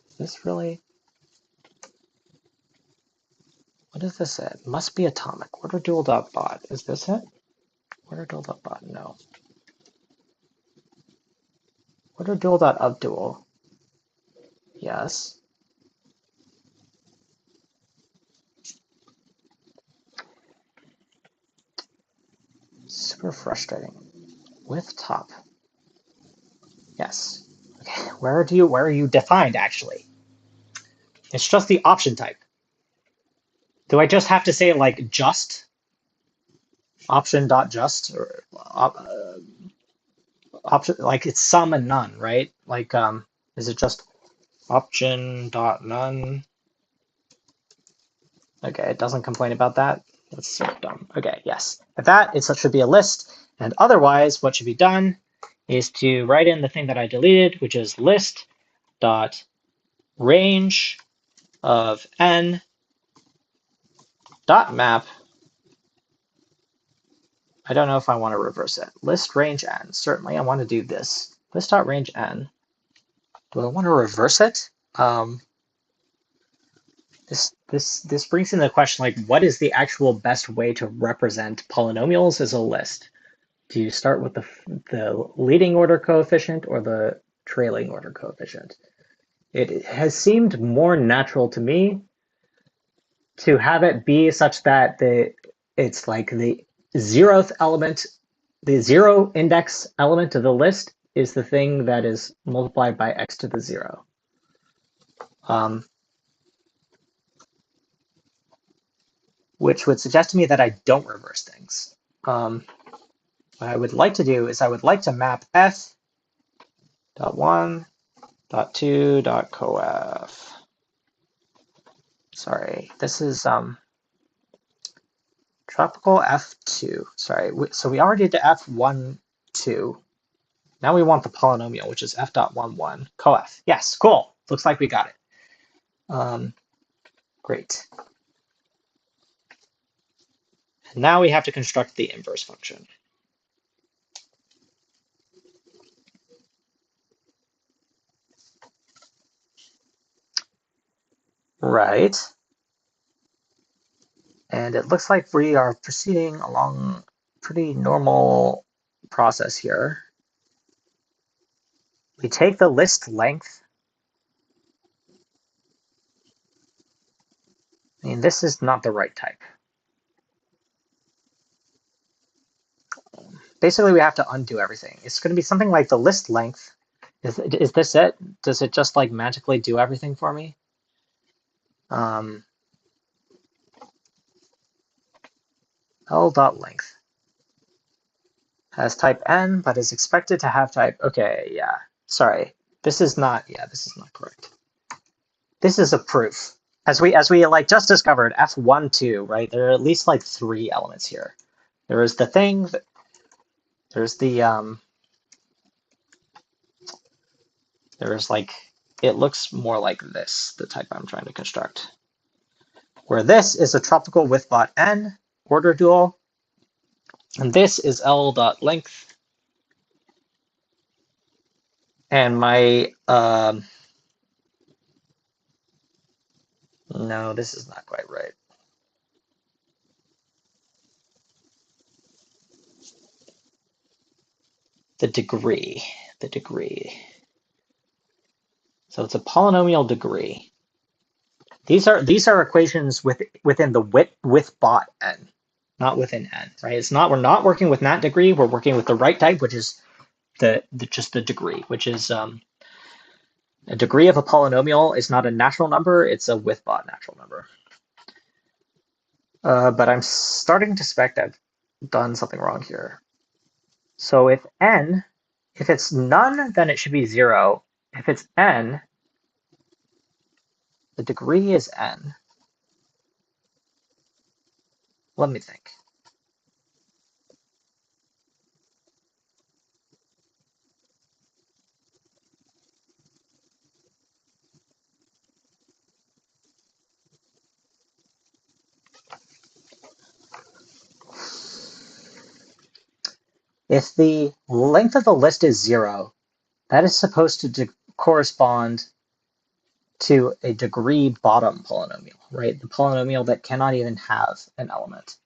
Is this really? What does this say? Must be atomic. Order dual.bot. Is this it? Order dual.bot. No. Order dual.ofdual. Yes. Super frustrating. With top. Yes. Okay. Where are you defined actually? It's just the option type. Do I just have to say like just option.just or option like it's some and none, right? Like is it just option.none? Okay, it doesn't complain about that. That's so dumb. Okay, yes. At that, it should be a list. And otherwise, what should be done is to write in the thing that I deleted, which is list dot range of n dot map. I don't know if I want to reverse it. List range n. Certainly, I want to do this. List dot range n. Do I want to reverse it? This brings into the question, like, what is the actual best way to represent polynomials as a list? Do you start with the leading order coefficient or the trailing order coefficient. It has seemed more natural to me to have it be such that it's like the 0th element, the 0 index element of the list is the thing that is multiplied by x to the 0. Which would suggest to me that I don't reverse things. What I would like to do is I would like to map f.1, .2, .coef. Sorry, this is tropical f2. Sorry, so we already did f1, 2. Now we want the polynomial, which is f.11 coef. Yes, cool. Looks like we got it. Great. And now we have to construct the inverse function. Right. And it looks like we are proceeding along pretty normal process here. We take the list length. I mean, this is not the right type. Basically, we have to undo everything. It's going to be something like the list length. Is this it? Does it just like magically do everything for me? L.length has type n, but is expected to have type. Okay, yeah. Sorry, this is not. Yeah, this is not correct. This is a proof. As we like just discovered, f1, 2, right? There are at least like 3 elements here. There is the thing. There's the there's like, it looks more like this, the type I'm trying to construct. Where this is a tropical with bot n order dual, and this is L.length. And my, no, this is not quite right. The degree. So it's a polynomial degree. These are equations within the with bot n, not within n, right? It's not, we're not working with that degree. We're working with the right type, which is just the degree, which is a degree of a polynomial is not a natural number. It's a with bot natural number. But I'm starting to suspect I've done something wrong here. So if it's none, then it should be 0. If it's n, the degree is n. Let me think. If the length of the list is 0, that is supposed to correspond to a degree bottom polynomial, right? The polynomial that cannot even have an element.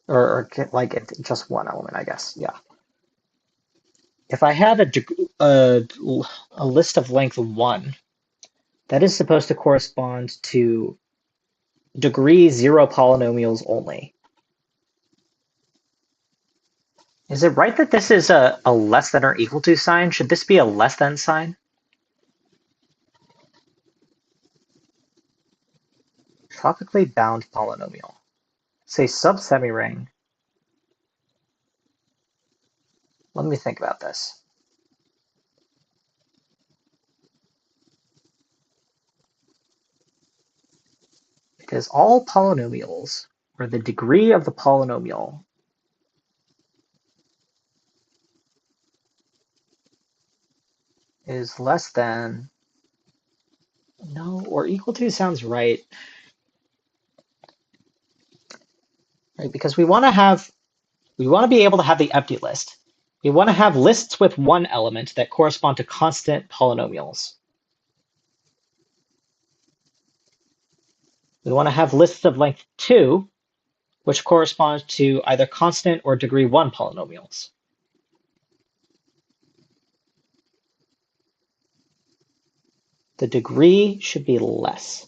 Or like just one element, I guess, yeah. If I have a list of length 1, that is supposed to correspond to degree 0 polynomials only. Is it right that this is a less than or equal to sign? Should this be a less than sign? Tropically bound polynomial. Say sub-semi-ring. Let me think about this. Because all polynomials, where the degree of the polynomial is less than, no, or equal to sounds right. Right, because we want to be able to have the empty list. We want to have lists with 1 element that correspond to constant polynomials. We want to have lists of length 2, which correspond to either constant or degree 1 polynomials. the degree should be less.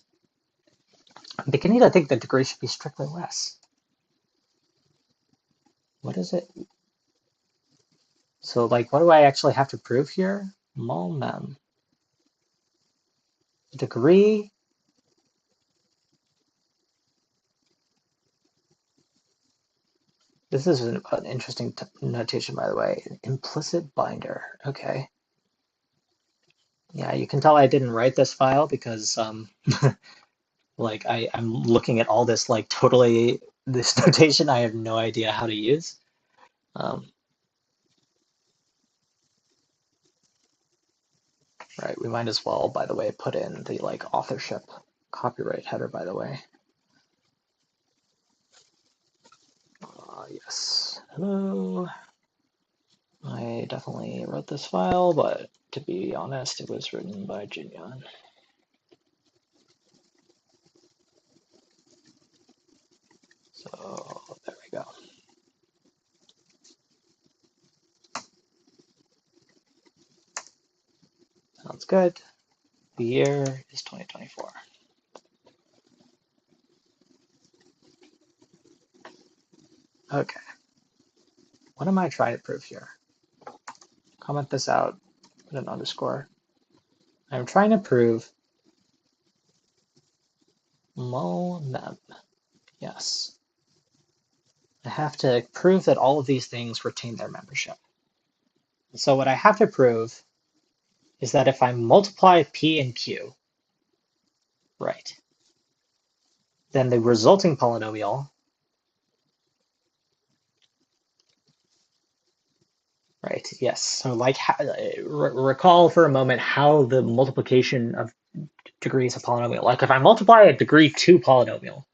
I'm beginning to think the degree should be strictly less. What is it? So like, what do I actually have to prove here? Mul mem. Degree. This is an interesting notation, by the way. Implicit binder. Okay. Yeah, you can tell I didn't write this file because like I'm looking at all this like totally this notation I have no idea how to use. Right, we might as well, by the way, put in the like authorship copyright header, by the way. Yes, hello. I definitely wrote this file, but to be honest, it was written by Jinyan. So there we go. Sounds good. The year is 2024. Okay. What am I trying to prove here? Comment this out with an underscore. I'm trying to prove mul mem. Yes. I have to prove that all of these things retain their membership. So what I have to prove is that if I multiply P and Q, right, then the resulting polynomial, right, yes. So like, recall for a moment how the multiplication of degrees of polynomial, like if I multiply a degree 2 polynomial,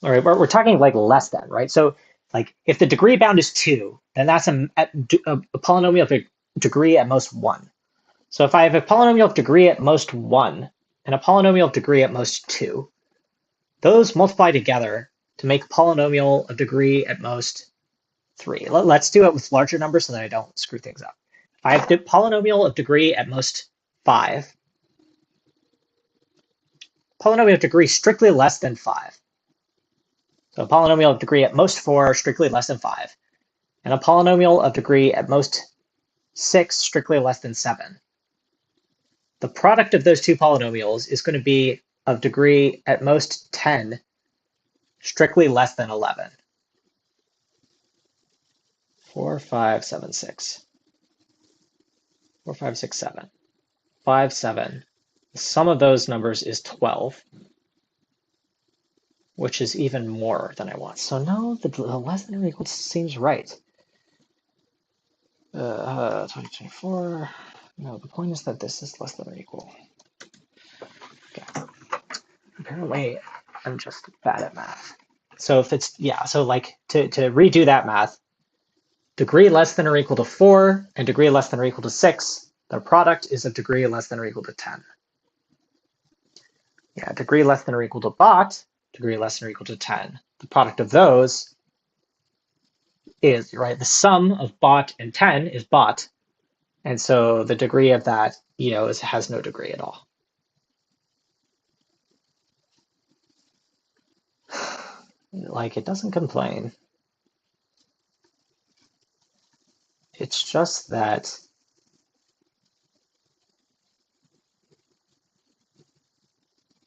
all right, we're talking like less than, right? So like if the degree bound is 2, then that's a polynomial of a degree at most 1. So if I have a polynomial of degree at most 1 and a polynomial of degree at most 2, those multiply together to make a polynomial of degree at most 3. Let's do it with larger numbers so that I don't screw things up. If I have the polynomial of degree at most 5, polynomial of degree strictly less than 5. So a polynomial of degree at most 4, strictly less than 5. And a polynomial of degree at most 6, strictly less than 7. The product of those two polynomials is going to be of degree at most 10, strictly less than 11. 4, 5, 7, 6. 4, 5, 6, 7. 5, 7. The sum of those numbers is 12, which is even more than I want. So no, the less than or equal seems right. 2024. No, the point is that this is less than or equal. Okay. Apparently, I'm just bad at math. So if it's, yeah, so like to redo that math, degree less than or equal to 4 and degree less than or equal to 6, their product is a degree less than or equal to 10. Yeah, degree less than or equal to bot, degree less than or equal to 10. The product of those is, right, the sum of bot and 10 is bot. And so the degree of that, has no degree at all. Like, it doesn't complain. It's just that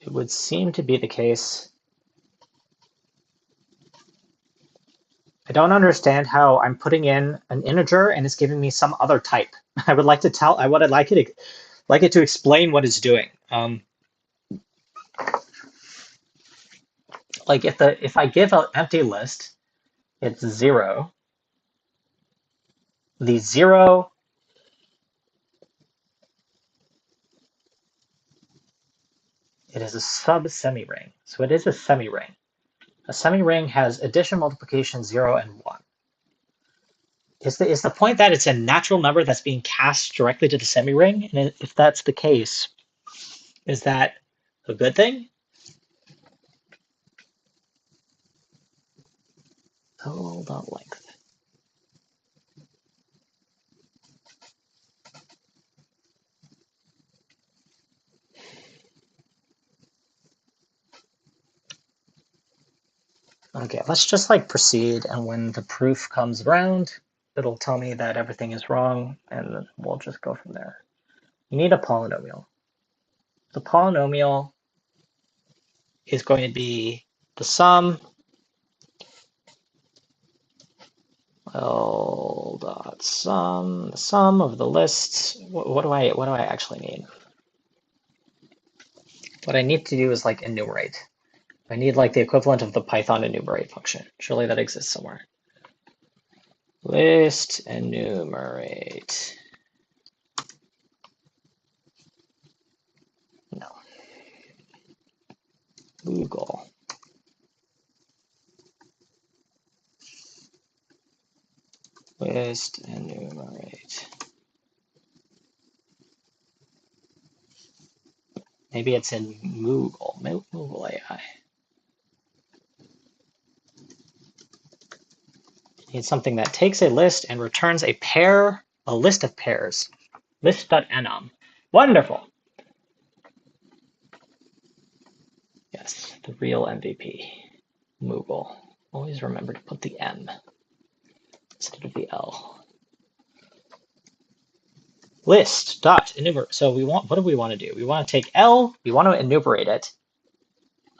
it would seem to be the case. I don't understand how I'm putting in an integer and it's giving me some other type. I would like to tell, I would like it to explain what it's doing. Like if I give an empty list, it's 0. The 0 it is a sub-semi-ring. So it is a semi-ring. A semi-ring has addition, multiplication, 0, and 1. Is the point that it's a natural number that's being cast directly to the semi-ring? And if that's the case, is that a good thing? Total dot length. Okay, let's just like proceed, and when the proof comes around, it'll tell me that everything is wrong, and then we'll just go from there. You need a polynomial. The polynomial is going to be the sum L dot sum, the sum of the lists. What do I actually need? What I need to do is like enumerate. I need like the equivalent of the Python enumerate function. Surely that exists somewhere. List enumerate. No. Google. List enumerate. Maybe it's in Moogle AI. Need something that takes a list and returns a pair, a list of pairs. List.enum. Wonderful. Yes, the real MVP. Moogle. Always remember to put the M instead of the L. List dot enumerate. So we want, what do we want to do? We want to take L, we want to enumerate it,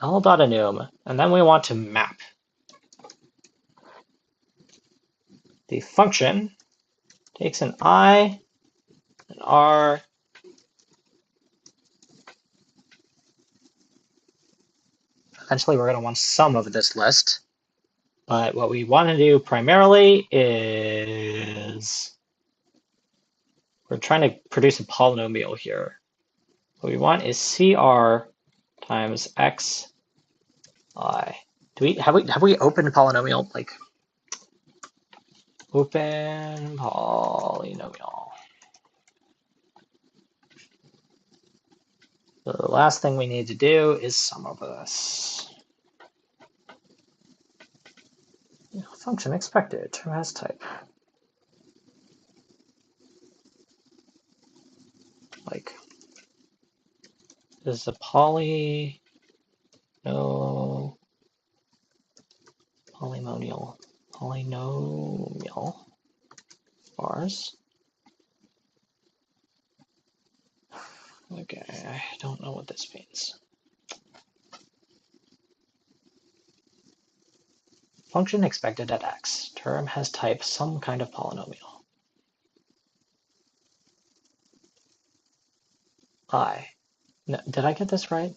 L dot enum, and then we want to map. The function takes an I, an R, eventually we're going to want some of this list. But what we want to do primarily is we're trying to produce a polynomial here. What we want is CR times XI. Have we opened a polynomial? Like open polynomial. So the last thing we need to do is sum over this. Function expected, term has type. Like, this is a polynomial bars. Okay, I don't know what this means. Function expected at x. Term has type some kind of polynomial. No, did I get this right?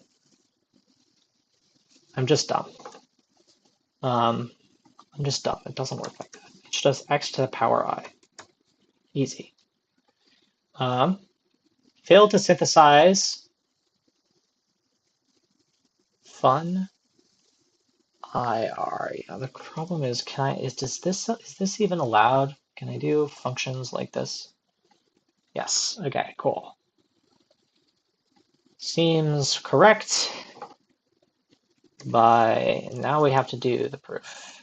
I'm just dumb. I'm just dumb. It doesn't work like that. It's just x to the power I. Easy. Failed to synthesize fun IR. Yeah, the problem is, is this even allowed? Can I do functions like this? Yes. Okay, cool. Seems correct. Now we have to do the proof.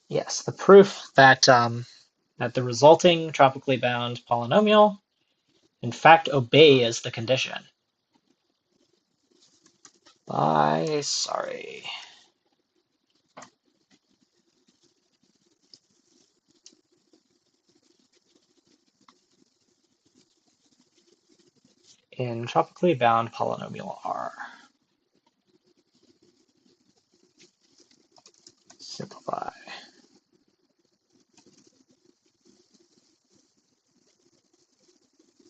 Yes, the proof that that the resulting tropically bound polynomial in fact obeys the condition. Sorry. In tropically bound polynomial R. Simplify.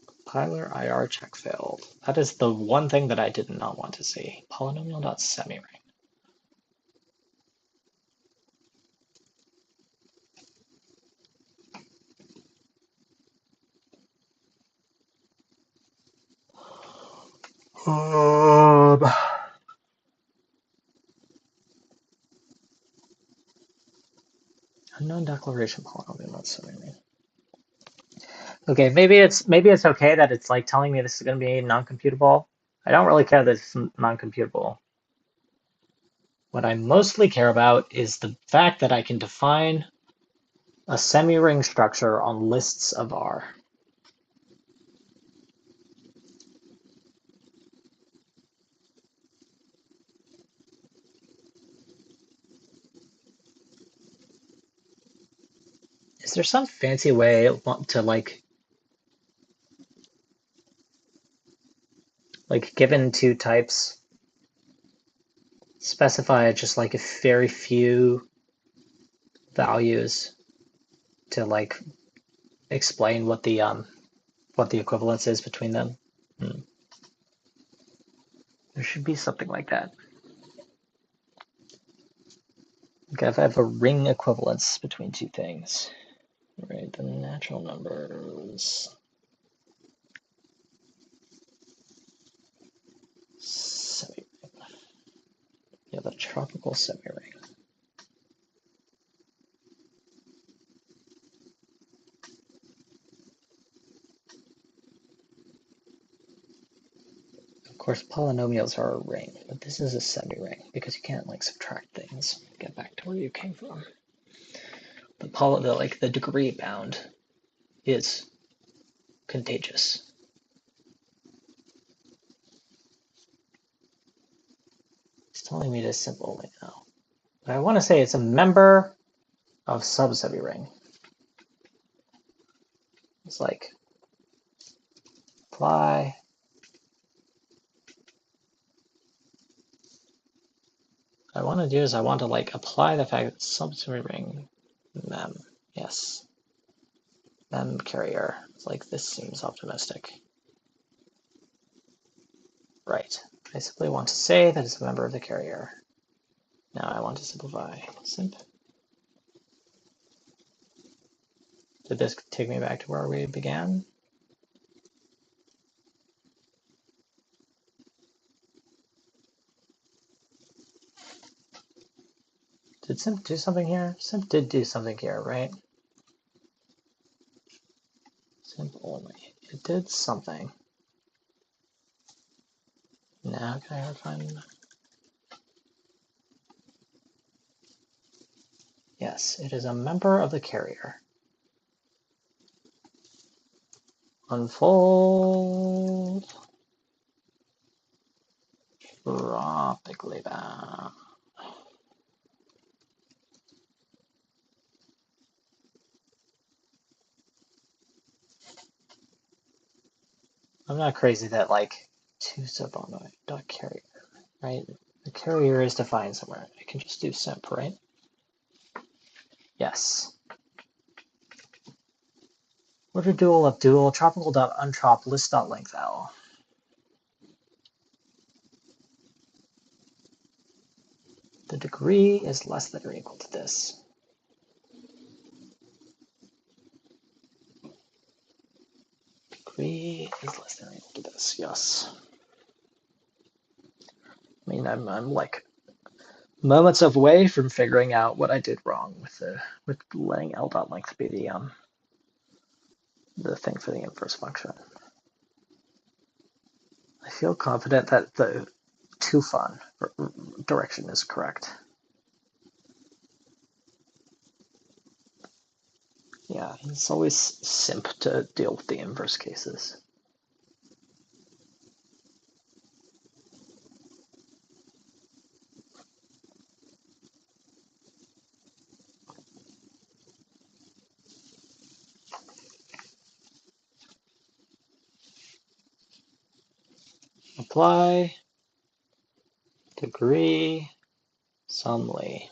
Compiler IR check failed. That is the one thing that I did not want to see. Polynomial.semiring. Unknown declaration polynomial.semiring. Okay, maybe it's okay that it's like telling me this is going to be non-computable. I don't really care that it's non-computable. What I mostly care about is the fact that I can define a semi-ring structure on lists of R. Is there some fancy way to like given two types, specify just like a very few values to like explain what the equivalence is between them? There should be something like that. Okay, if I have a ring equivalence between two things, right? The natural numbers. Semi-ring. Yeah, the tropical semi-ring. Of course, polynomials are a ring, but this is a semi-ring because you can't like subtract things. Get back to where you came from. The degree bound is contagious. It's telling me it is simple right now. But I want to say it's a member of sub-semi-ring. It's like apply what I want to do is I want to like apply the fact that sub-semi-ring mem, yes, mem carrier. It's like this seems optimistic. Right. I simply want to say that it's a member of the carrier. Now I want to simplify. Simp. Did this take me back to where we began? Did simp do something here? Simp did do something here, right? Simp only. It did something. Now can I find? Yes, it is a member of the carrier. Unfold. Tropically bound. I'm not crazy that like two sub-on dot carrier, right? The carrier is defined somewhere. I can just do simp, right? Yes. Order dual of dual tropical dot untrop list dot length L. The degree is less than or equal to this. Degree is less than or equal to this. Yes. I mean, I'm like moments away from figuring out what I did wrong with letting L dot length be the thing for the inverse function. I feel confident that the too-fun direction is correct. Yeah, it's always simp to deal with the inverse cases. Apply degree sumly.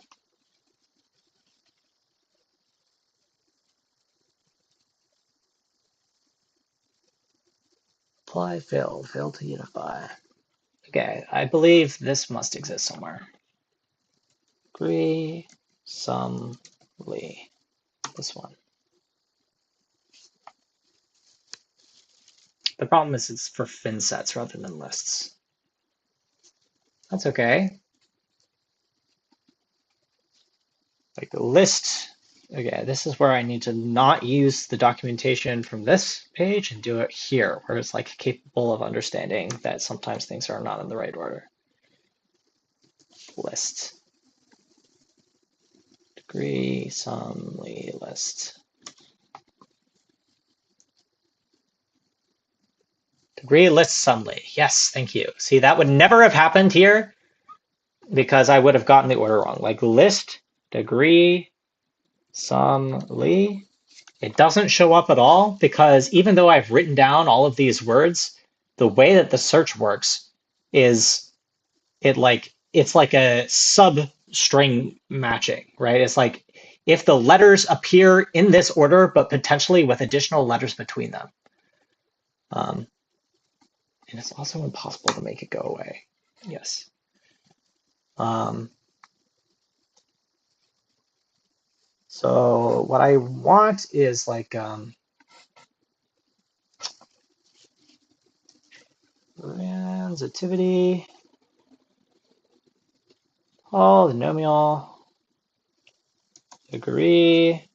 Apply failed to unify. Okay, I believe this must exist somewhere. Degree sumly. This one. The problem is it's for fin sets rather than lists. That's okay. Like the list, okay, this is where I need to not use the documentation from this page and do it here, where it's like capable of understanding that sometimes things are not in the right order. List. Degree sumly list. Degree list sumly. Yes, thank you. See, that would never have happened here because I would have gotten the order wrong. Like list, degree, sumly. It doesn't show up at all because even though I've written down all of these words, the way that the search works is it's like a sub-string matching, right? It's like if the letters appear in this order, but potentially with additional letters between them. And it's also impossible to make it go away. Yes. So what I want is like transitivity, polynomial, degree,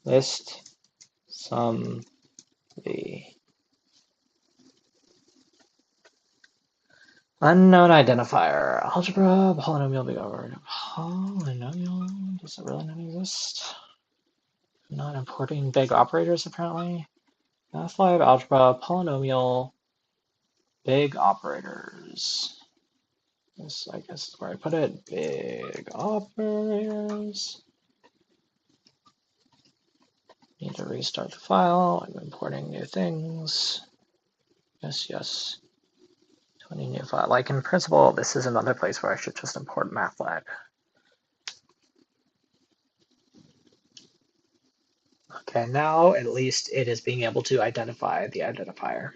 list, sum, the unknown identifier, algebra, polynomial, big over. Polynomial, does it really not exist? I'm not importing big operators apparently. Math-lib, algebra, polynomial, big operators. This, I guess, is where I put it. Big operators. Need to restart the file. I'm importing new things. Yes, yes. 20 new file. Like in principle, this is another place where I should just import MATLAB. Okay, now at least it is being able to identify the identifier.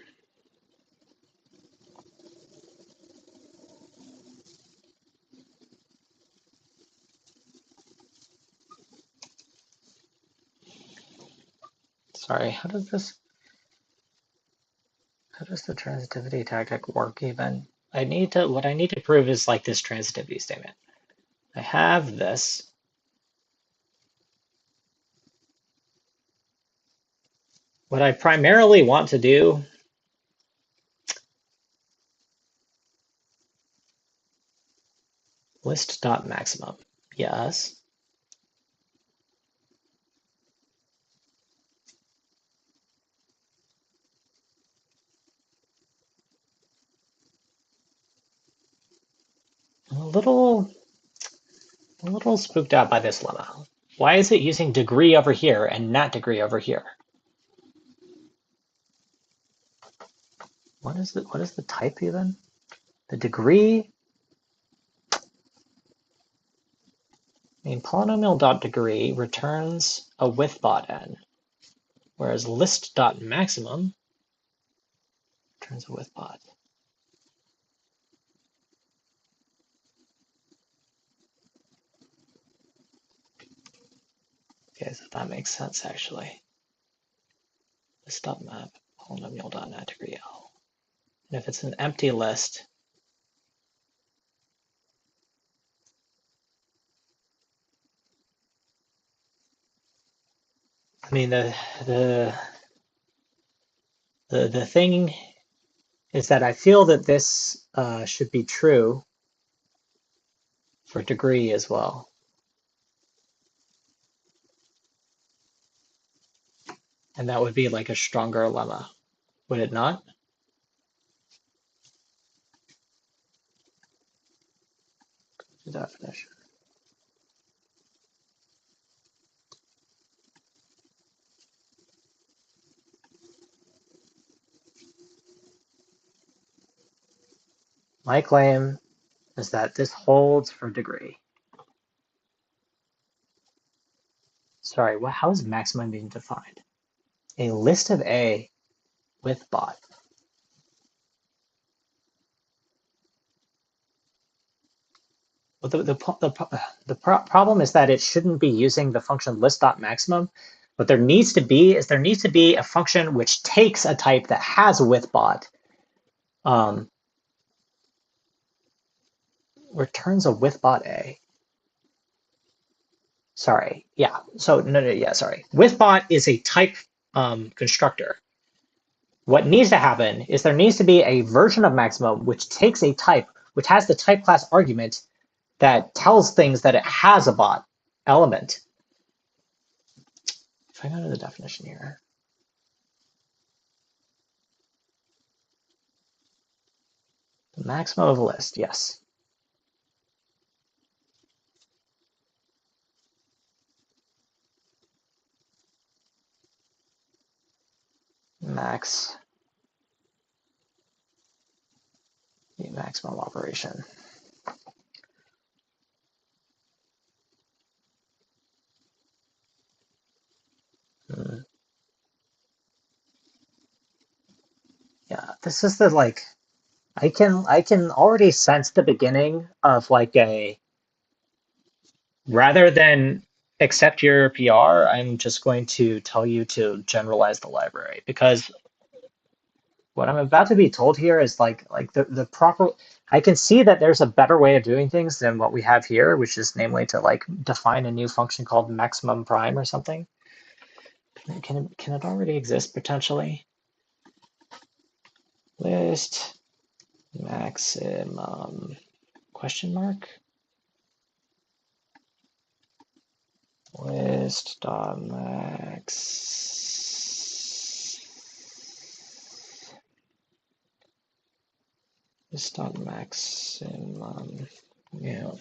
Sorry, how does the transitivity tactic work even? What I need to prove is like this transitivity statement. I have this. What I primarily want to do list.maximum. Yes. I'm a little spooked out by this lemma. Why is it using degree over here and not degree over here? What is the type even? The degree? I mean, polynomial.degree returns a withbot n, whereas list.maximum returns a withbot. Okay, so that makes sense actually. List.map, polynomial.not-degree L. And if it's an empty list, I mean, the thing is that I feel that this should be true for degree as well. And that would be like a stronger lemma, would it not? The definition. My claim is that this holds for degree. Sorry, how is maximum being defined? A list of A with bot. Well, the problem is that it shouldn't be using the function list.maximum. What there needs to be is a function which takes a type that has a with bot, returns a with bot A. Sorry, yeah. So yeah, sorry. With bot is a type constructor. What needs to happen is there needs to be a version of maximum which takes a type, which has the type class argument that tells things that it has a bot element. If I go to the definition here, the maximum of a list, yes. max, the maximum operation. Yeah, this is the like I can already sense the beginning of like a rather than accept your PR, I'm just going to tell you to generalize the library because what I'm about to be told here is like the proper I can see that there's a better way of doing things than what we have here, which is namely to like define a new function called maximum prime or something. Can it already exist potentially? List maximum question mark list dot max list dot maximum. Yeah.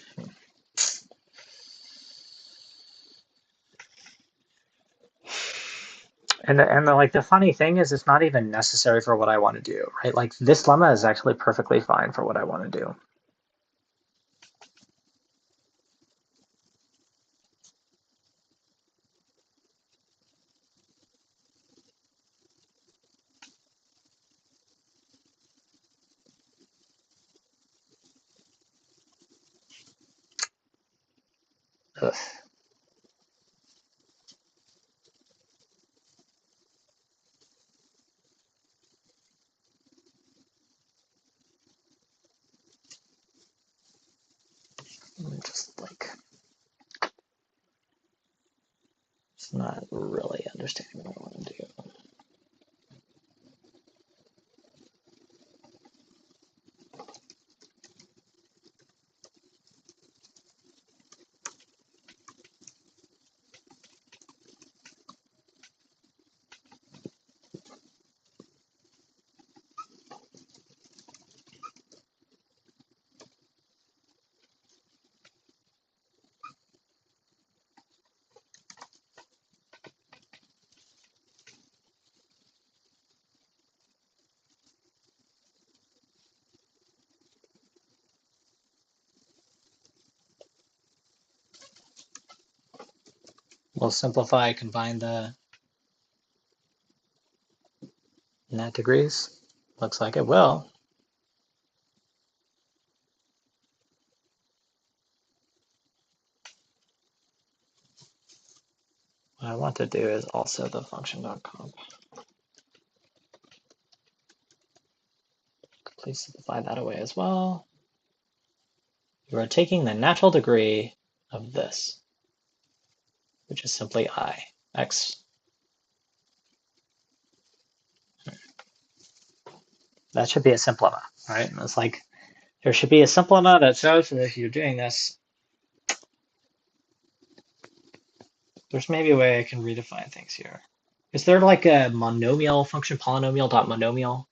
And like the funny thing is, it's not even necessary for what I want to do, right? Like this lemma is actually perfectly fine for what I want to do. Ugh. Just like it's not really understanding what I want to do. We'll simplify, combine the net degrees. Looks like it will. What I want to do is also the function.comp. Please simplify that away as well. You are taking the natural degree of this, which is simply I, x. That should be a simple lemma, right? And it's like, there should be a simple lemma that says that if you're doing this, there's maybe a way I can redefine things here. Is there like a monomial function, polynomial.monomial?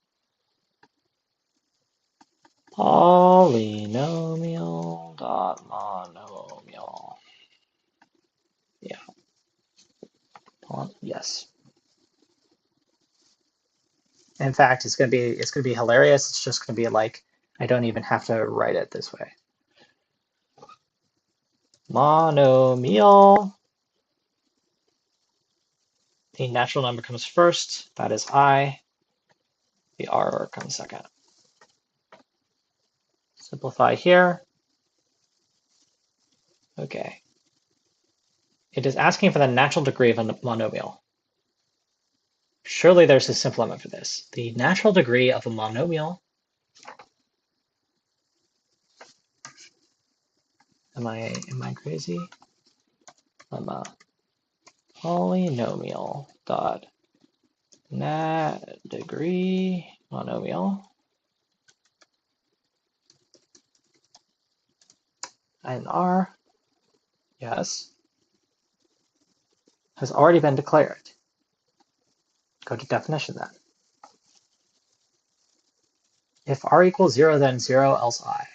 Polynomial.monomial. Yeah. Yes. In fact, it's gonna be hilarious. It's just gonna be like I don't even have to write it this way. Monomial. The natural number comes first. That is I. The R comes second. Simplify here. Okay. It is asking for the natural degree of a monomial. Surely there's a simple lemma for this. The natural degree of a monomial. Am I crazy? Lemma. Polynomial dot nat degree monomial. And R, yes, has already been declared. Go to definition then. If R equals 0, then 0, else I.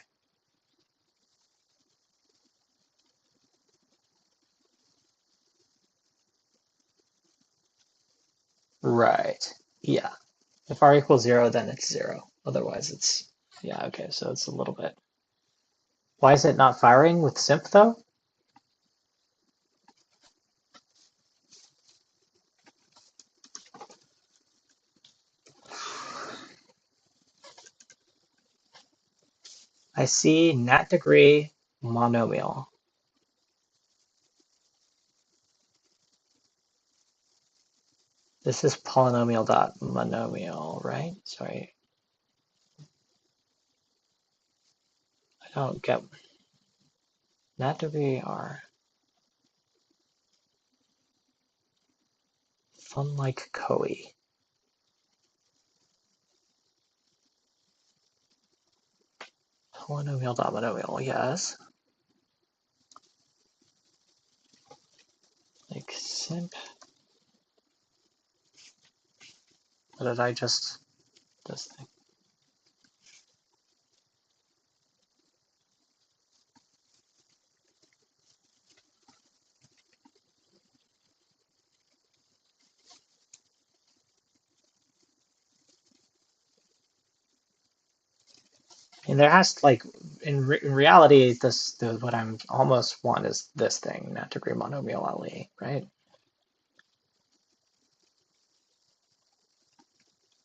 Right. Yeah. If r equals 0, then it's 0. Otherwise, it's, yeah, okay, so it's a little bit. Why is it not firing with simp, though? I see nat degree monomial. This is polynomial dot monomial, right? Sorry. I don't get nat degree R. Fun like Koi. Polynomial dot monomial, yes. Like simp. What did I just, this thing? And there has to, like, in reality, what I'm almost want is this thing, nat degree monomial LE, right?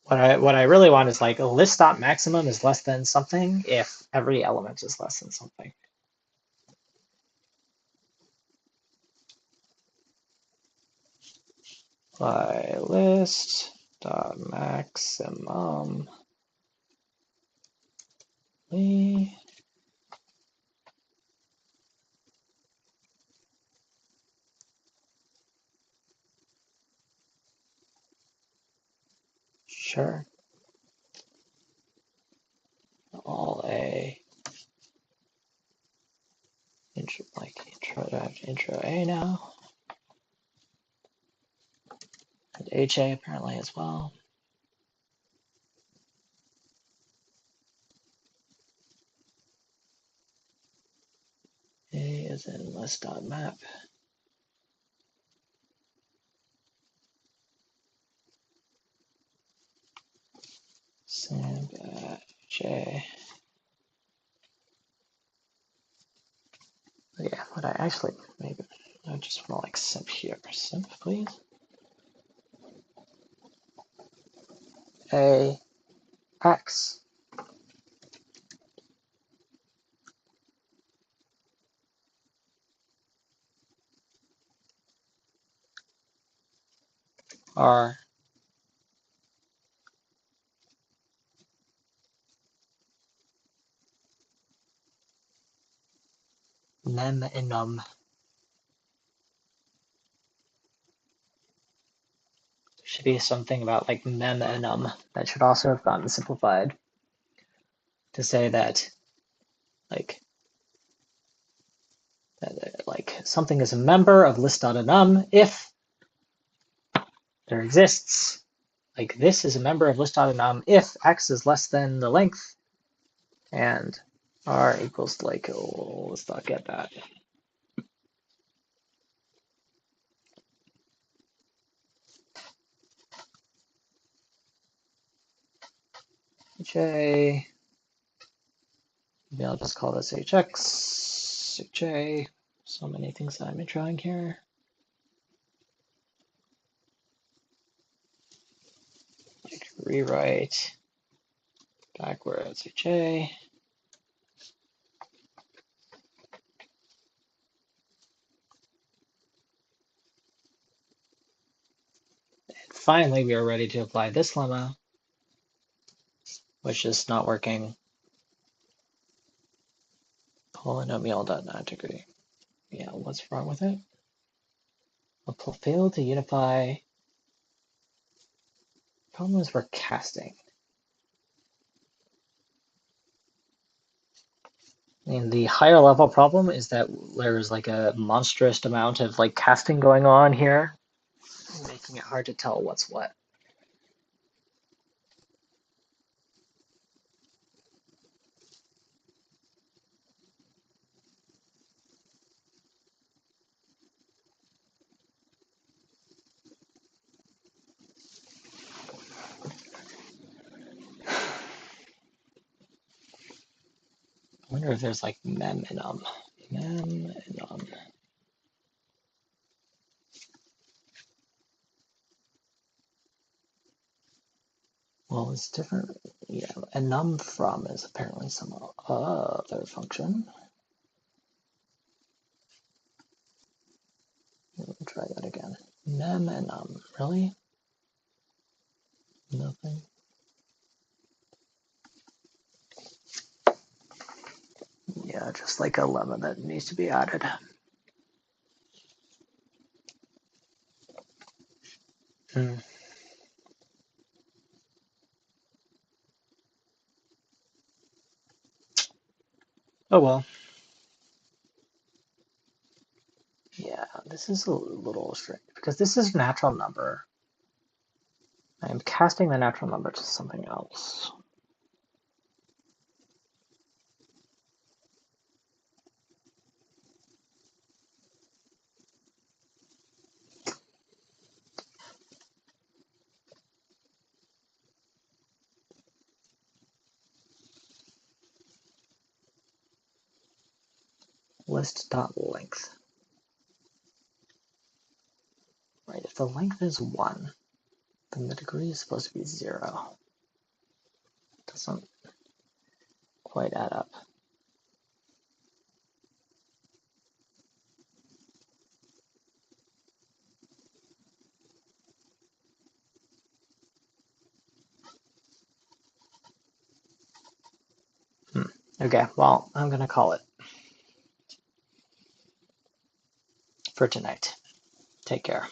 What I really want is like a list dot maximum is less than something if every element is less than something. By list dot maximum. Sure. All A. Intro A now. And HA apparently as well. A is in list.map. Simp J. Yeah, what I actually maybe I just want to like simp here. Simp, please. A X. R mem enum. Should be something about like mem enum. That should also have gotten simplified to say that like something is a member of list.enum if there exists. Like this is a member of list.enum if x is less than the length and r equals like, oh, let's not get that. HA, maybe I'll just call this HX, HA. So many things that I'm trying here. Like rewrite backwards HA. And finally, we are ready to apply this lemma, which is not working. Polynomial.not degree. Yeah, what's wrong with it? Failed to unify. Problem is we're casting. And the higher level problem is that there's like a monstrous amount of like casting going on here, making it hard to tell what's what. wonder if there's like mem in Mem in Well, it's different. Yeah, and from is apparently some other function. Let me try that again. Mem and really? Nothing. Yeah, just like a lemma that needs to be added. Oh well. Yeah, this is a little strange because this is natural number. I am casting the natural number to something else. List.length. Right, if the length is 1, then the degree is supposed to be 0. Doesn't quite add up. Okay, well, I'm going to call it for tonight. Take care.